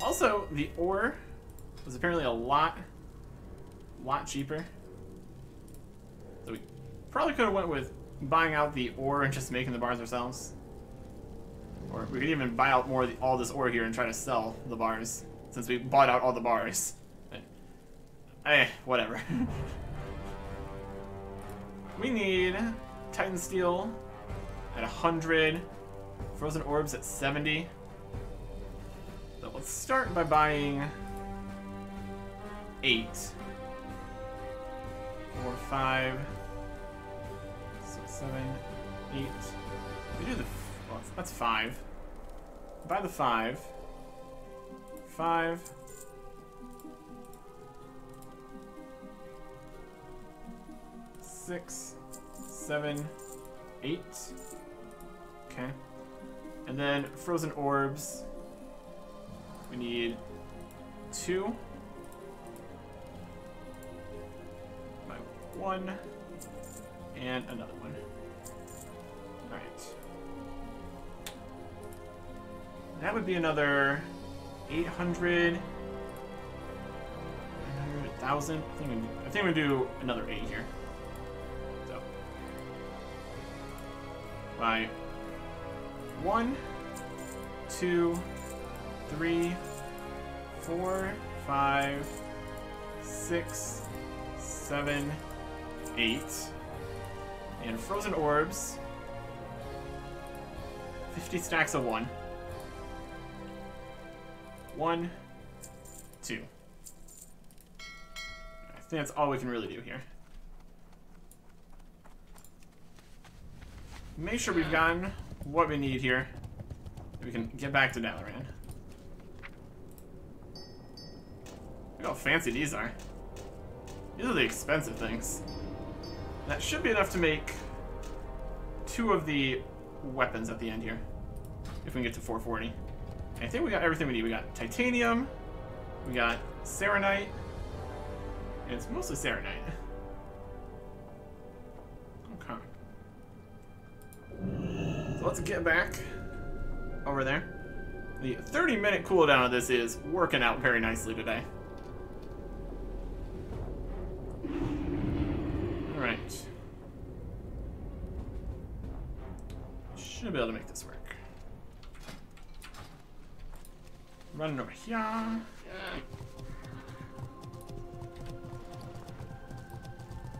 Also, the ore was apparently a lot cheaper. So we probably could have went with buying out the ore and just making the bars ourselves. Or we could even buy out more of all this ore here and try to sell the bars. since we bought out all the bars. Whatever. We need Titan Steel at 100, Frozen Orbs at 70. So let's start by buying 8. 4, 5, 6, 7, 8. We do the... Well, that's 5. Buy the 5. 5. 6, 7, 8. Okay. And then Frozen Orbs. We need 2. By 1. And another one. Alright. That would be another 800. 1,000. I think we do another 8 here. So. By 1, 2, 3, 4, 5, 6, 7, 8. And Frozen Orbs. 50 stacks of 1. 1, 2. I think that's all we can really do here. Make sure we've gotten what we need here. We can get back to Dalaran. Look how fancy these are. These are the expensive things. That should be enough to make 2 of the weapons at the end here. If we can get to 440. And I think we got everything we need. We got titanium, we got serenite, and it's mostly serenite. Okay. So let's get back over there. The 30-minute cooldown of this is working out very nicely today. Alright. Should be able to make this work. Running over here.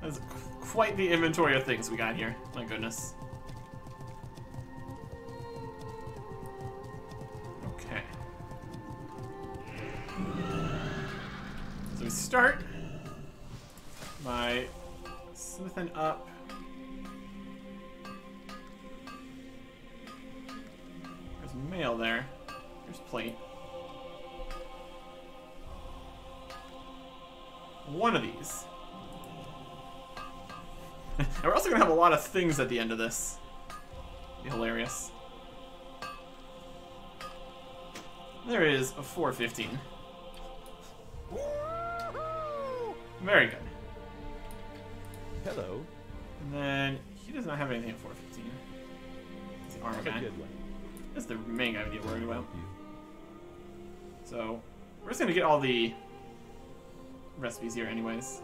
That's quite the inventory of things we got here. My goodness. Okay. So we start by smithing up. There's mail there. There's plate. One of these. And we're also gonna have a lot of things at the end of this. Be hilarious. There is a 415. Very good. Hello. And then he does not have anything at 415. He's the armor Have a guy. good one. That's the main guy we need to worry about. So we're just gonna get all the recipes here anyways.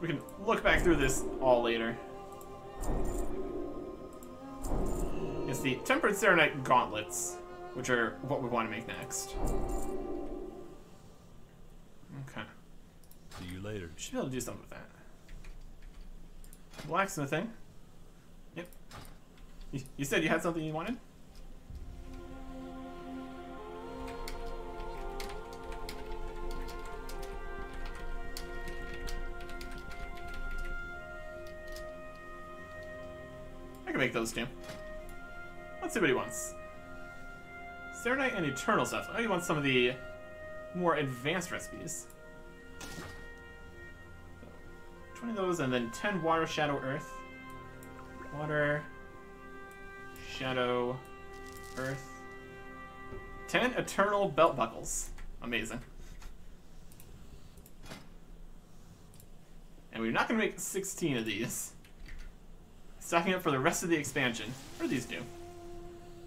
We can look back through this all later. It's the Tempered Serenite Gauntlets, which are what we want to make next. Okay. See you later. Should be able to do something with that. Blacksmithing. Yep. You said you had something you wanted? I can make those too. Let's see what he wants. Serenite and Eternal stuff. Oh, he wants some of the more advanced recipes. 20 of those, and then 10 Water, Shadow, Earth. Water, Shadow, Earth. 10 Eternal Belt Buckles. Amazing. And we're not going to make 16 of these. Stocking up for the rest of the expansion. What do these do?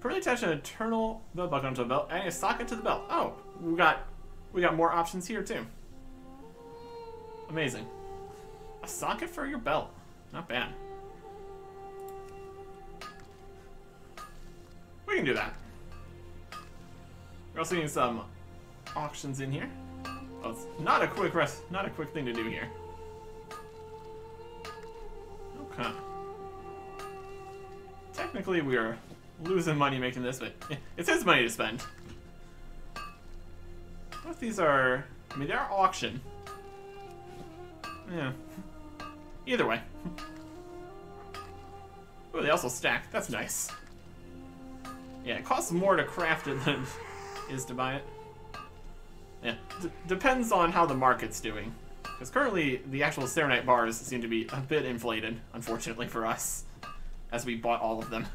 Permanently attach an Eternal Belt Buckle onto a belt, adding a socket to the belt. Oh, we got more options here too. Amazing. A socket for your belt. Not bad. We can do that. We're also getting some auctions in here. Oh, it's not a quick thing to do here. Okay. Technically, we are losing money making this, but it's his money to spend. What if these are... I mean, they are auction. Yeah. Either way. Oh, they also stack. That's nice. Yeah, it costs more to craft it than it is to buy it. Yeah, depends on how the market's doing. Because currently, the actual Serenite bars seem to be a bit inflated, unfortunately for us, as we bought all of them.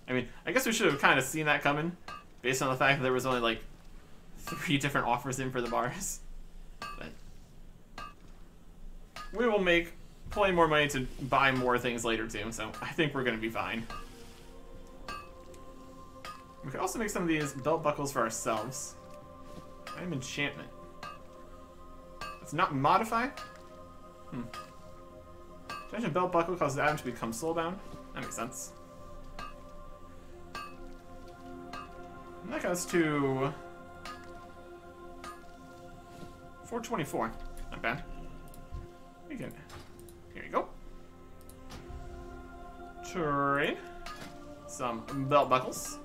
I mean, I guess we should have kind of seen that coming, based on the fact that there was only like 3 different offers in for the bars. But we will make plenty more money to buy more things later too, so I think we're going to be fine. We could also make some of these belt buckles for ourselves. I'm enchantment. It's not modify? Imagine belt buckle causes the item to become soulbound. That makes sense. And that goes to 424. Not bad. We can. Here you go. Trade some belt buckles.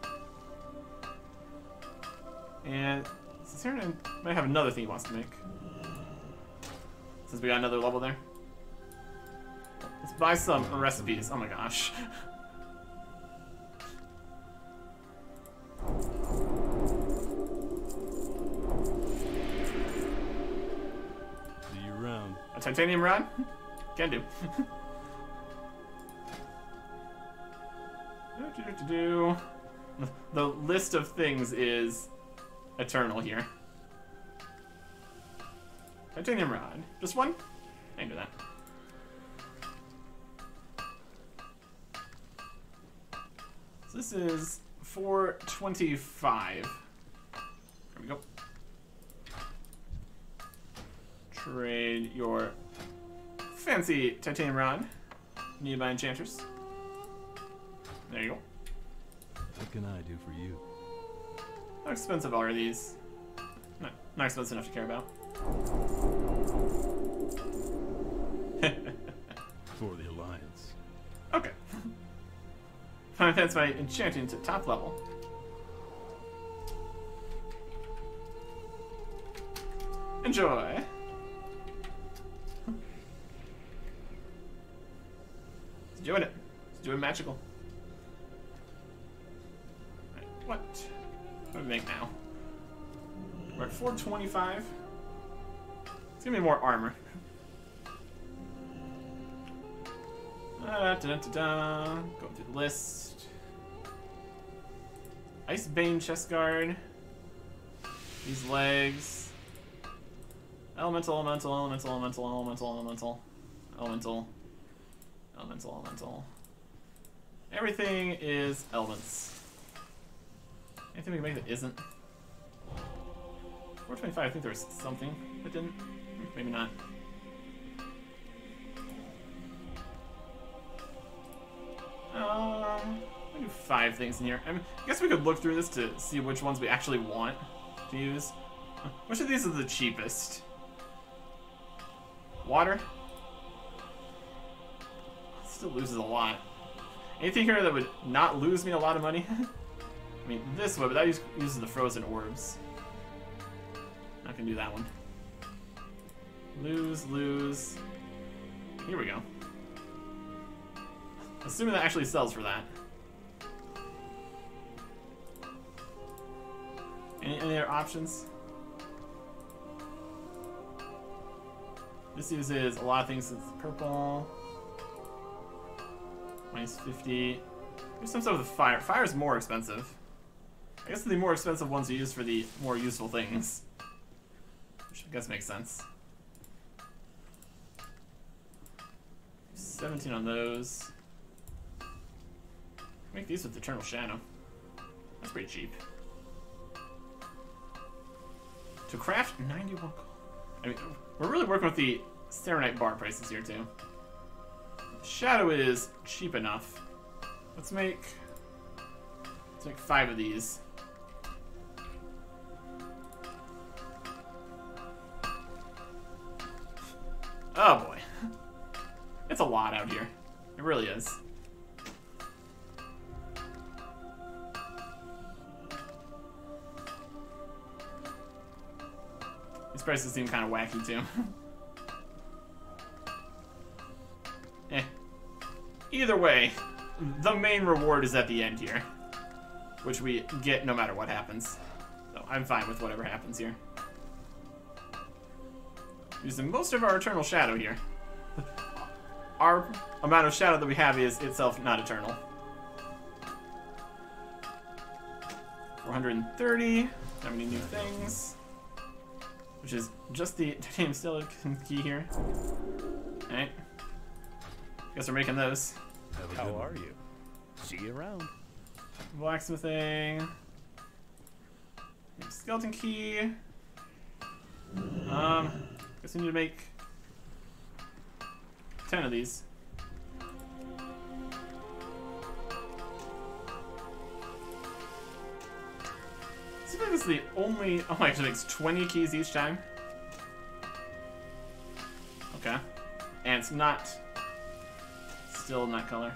And Siren might have another thing he wants to make. Since we got another level there. Let's buy some recipes. Oh my gosh. See you around. A titanium rod? Can do. The list of things is eternal here. Titanium rod. Just one? I can do that. So this is 425. There we go. Trade your fancy titanium rod. Needed by enchanters. There you go. What can I do for you? How expensive are these? Not expensive enough to care about. For the Alliance. Okay. Advance my enchanting to top level. Enjoy. It's doing it. It's doing magical. Right, what do we make now? We're at 425. It's gonna be more armor. Going through the list. Ice Bane chest guard. These legs. Elemental, elemental, elemental, elemental, elemental, elemental, elemental, elemental, elemental. Everything is elements. Anything we can make that isn't? 425, I think there was something that didn't. Maybe not. We do 5 things in here. I mean, I guess we could look through this to see which ones we actually want to use. Which of these is the cheapest? Water? Still loses a lot. Anything here that would not lose me a lot of money? I mean, this would, but that uses the frozen orbs. Not gonna do that one. Lose, lose. Here we go. Assuming that actually sells for that. Any other options? This uses a lot of things. It's purple. Minus 50. There's some stuff with fire. Fire is more expensive. I guess the more expensive ones are used for the more useful things. Which I guess makes sense. 17 on those. Make these with Eternal Shadow. That's pretty cheap. To craft 91. I mean, we're really working with the Serenite bar prices here too. Shadow is cheap enough. Let's make 5 of these. Oh boy. It's a lot out here. It really is. These prices seem kind of wacky too. Eh. Either way, the main reward is at the end here, which we get no matter what happens. So I'm fine with whatever happens here. Using most of our eternal shadow here. Our amount of shadow that we have is itself not eternal. 430. How many new things? Which is just the titanium silicon key here. Alright. Guess we're making those. How are you? See you around. Blacksmithing. Skeleton key. Guess we need to make 10 of these. Seems like this is the only. Oh, actually makes 20 keys each time. Okay. And it's not. Still in that color.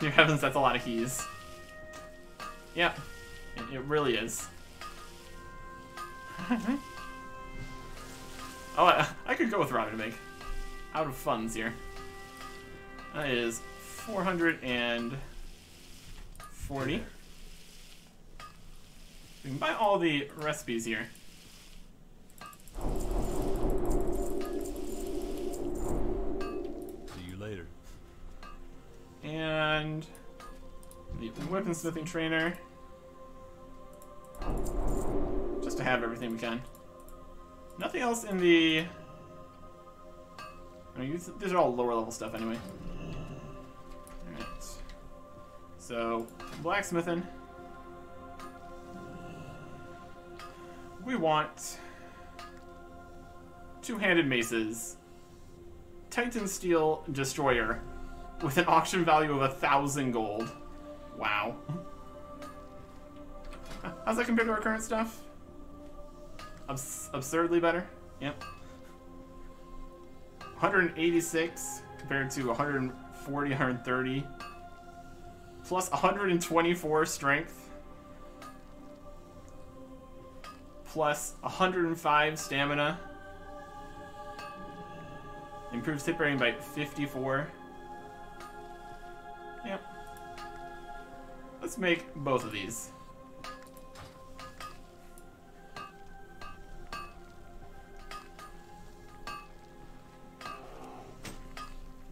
Dear heavens, that's a lot of keys. Yep. It really is. Oh, I could go with Robin to make. Out of funds here. That is 440. We can buy all the recipes here. See you later. And the weaponsmithing trainer. Just to have everything we can. Nothing else in the... I mean, these are all lower level stuff anyway. Alright. So, blacksmithing. We want two-handed maces, Titan Steel Destroyer with an auction value of 1,000 gold. Wow. How's that compared to our current stuff? Absurdly better. Yep. 186 compared to 140, 130. Plus 124 strength. Plus 105 stamina. Improves hit rating by 54. Yep. Let's make both of these.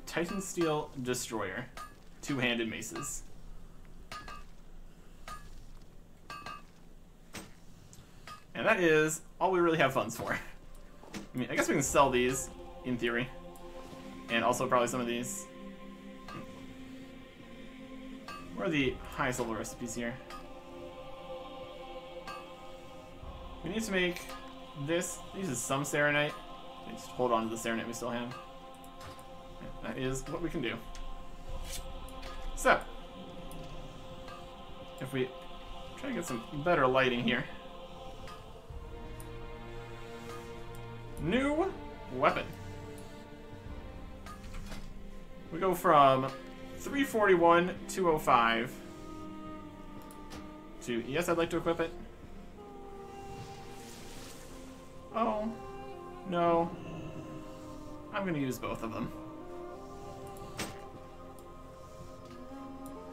Titan Steel Destroyer. Two-handed maces. And that is all we really have funds for. I mean, I guess we can sell these, in theory. And also probably some of these. Where are the highest level recipes here? We need to make this. This is some Serenite. Just hold on to the Serenite we still have. That is what we can do. So, if we try to get some better lighting here. New weapon. We go from 341, 205 to, yes, I'd like to equip it. Oh, no. I'm going to use both of them.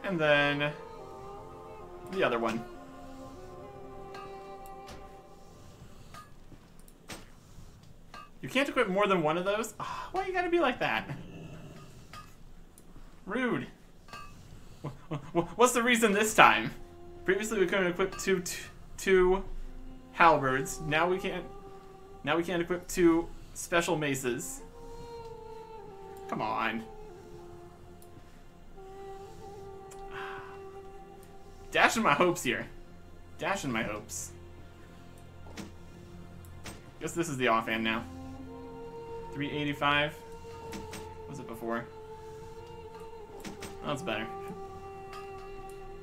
And then the other one. You can't equip more than one of those? Oh, why you gotta be like that? Rude. What's the reason this time? Previously we couldn't equip two halberds. Now we can't equip two special maces. Come on. Dashing my hopes here. Dashing my hopes. Guess this is the offhand now. 385. What was it before? Oh, that's better.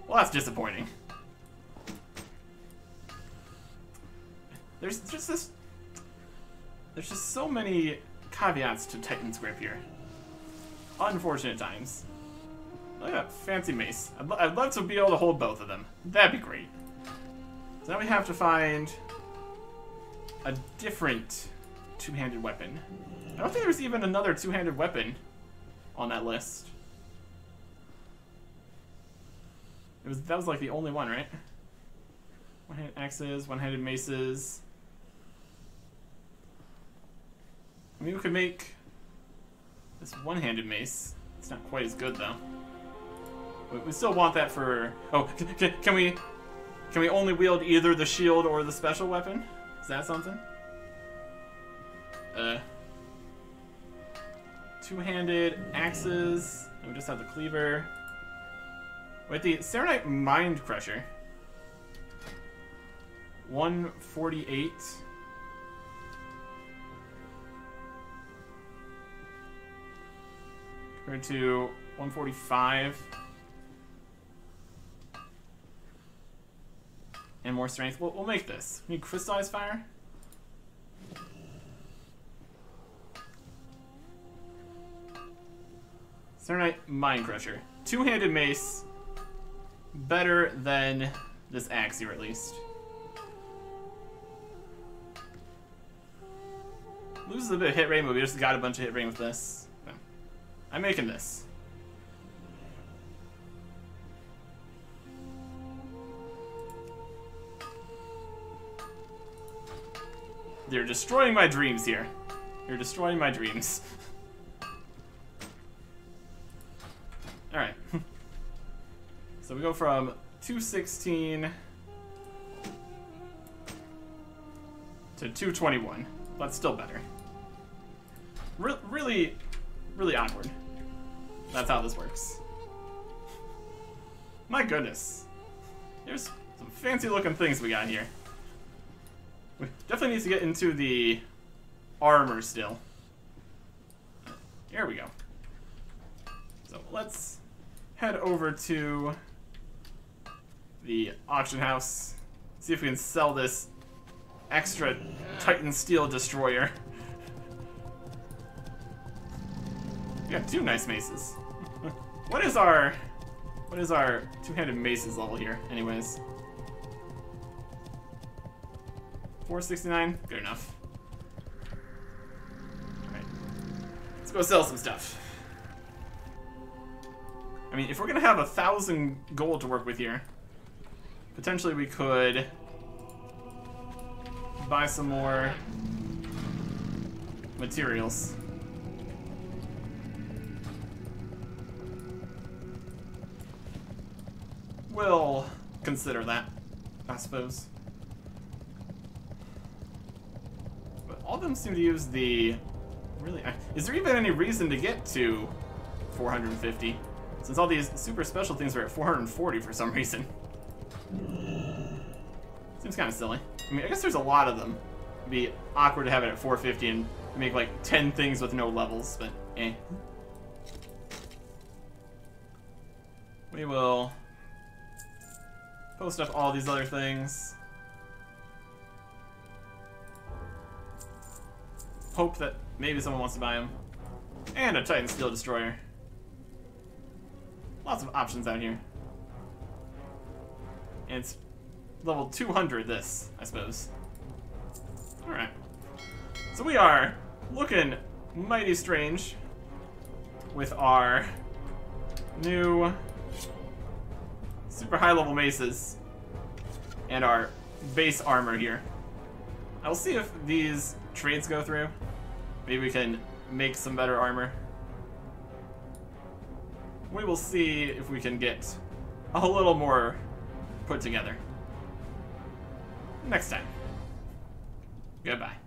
Well, that's disappointing. There's just so many caveats to Titan's Grip here. Unfortunate times. Look at that fancy mace. I'd love to be able to hold both of them. That'd be great. So now we have to find a different two-handed weapon. I don't think there's even another two-handed weapon on that list. That was like the only one, right? One-handed axes, one-handed maces. I mean, we could make this one-handed mace. It's not quite as good though. We still want that for. Oh, can we only wield either the shield or the special weapon? Is that something? Two-handed axes. And we just have the cleaver. Wait, the Serenite Mind Crusher. 148. Compared to 145. And more strength. We'll make this. We need crystallized fire. Serenite Mind Crusher. Two-handed mace. Better than this axe here, at least. Loses a bit of hit rate, but we just got a bunch of hit rate with this. No. I'm making this. You're destroying my dreams here. You're destroying my dreams. Alright. So we go from 216 to 221. That's still better. Really awkward. That's how this works. My goodness. There's some fancy looking things we got here. We definitely need to get into the armor still. Here we go. So let's head over to the auction house. See if we can sell this extra Titan Steel Destroyer. We got two nice maces. What is our two-handed maces level here, anyways? 469? Good enough. Alright. Let's go sell some stuff. I mean, if we're gonna have 1,000 gold to work with here, potentially we could buy some more materials. We'll consider that, I suppose. But all of them seem to use the... Really? Is there even any reason to get to 450? Since all these super special things are at 440 for some reason. Seems kind of silly. I mean, I guess there's a lot of them. It'd be awkward to have it at 450 and make like 10 things with no levels, but eh. We will post up all these other things. Hope that maybe someone wants to buy them. And a Titan Steel Destroyer. Lots of options out here. And it's level 200 this, I suppose. Alright. So we are looking mighty strange with our new super high level maces and our base armor here. I'll see if these trades go through. Maybe we can make some better armor. We will see if we can get a little more put together next time. Goodbye.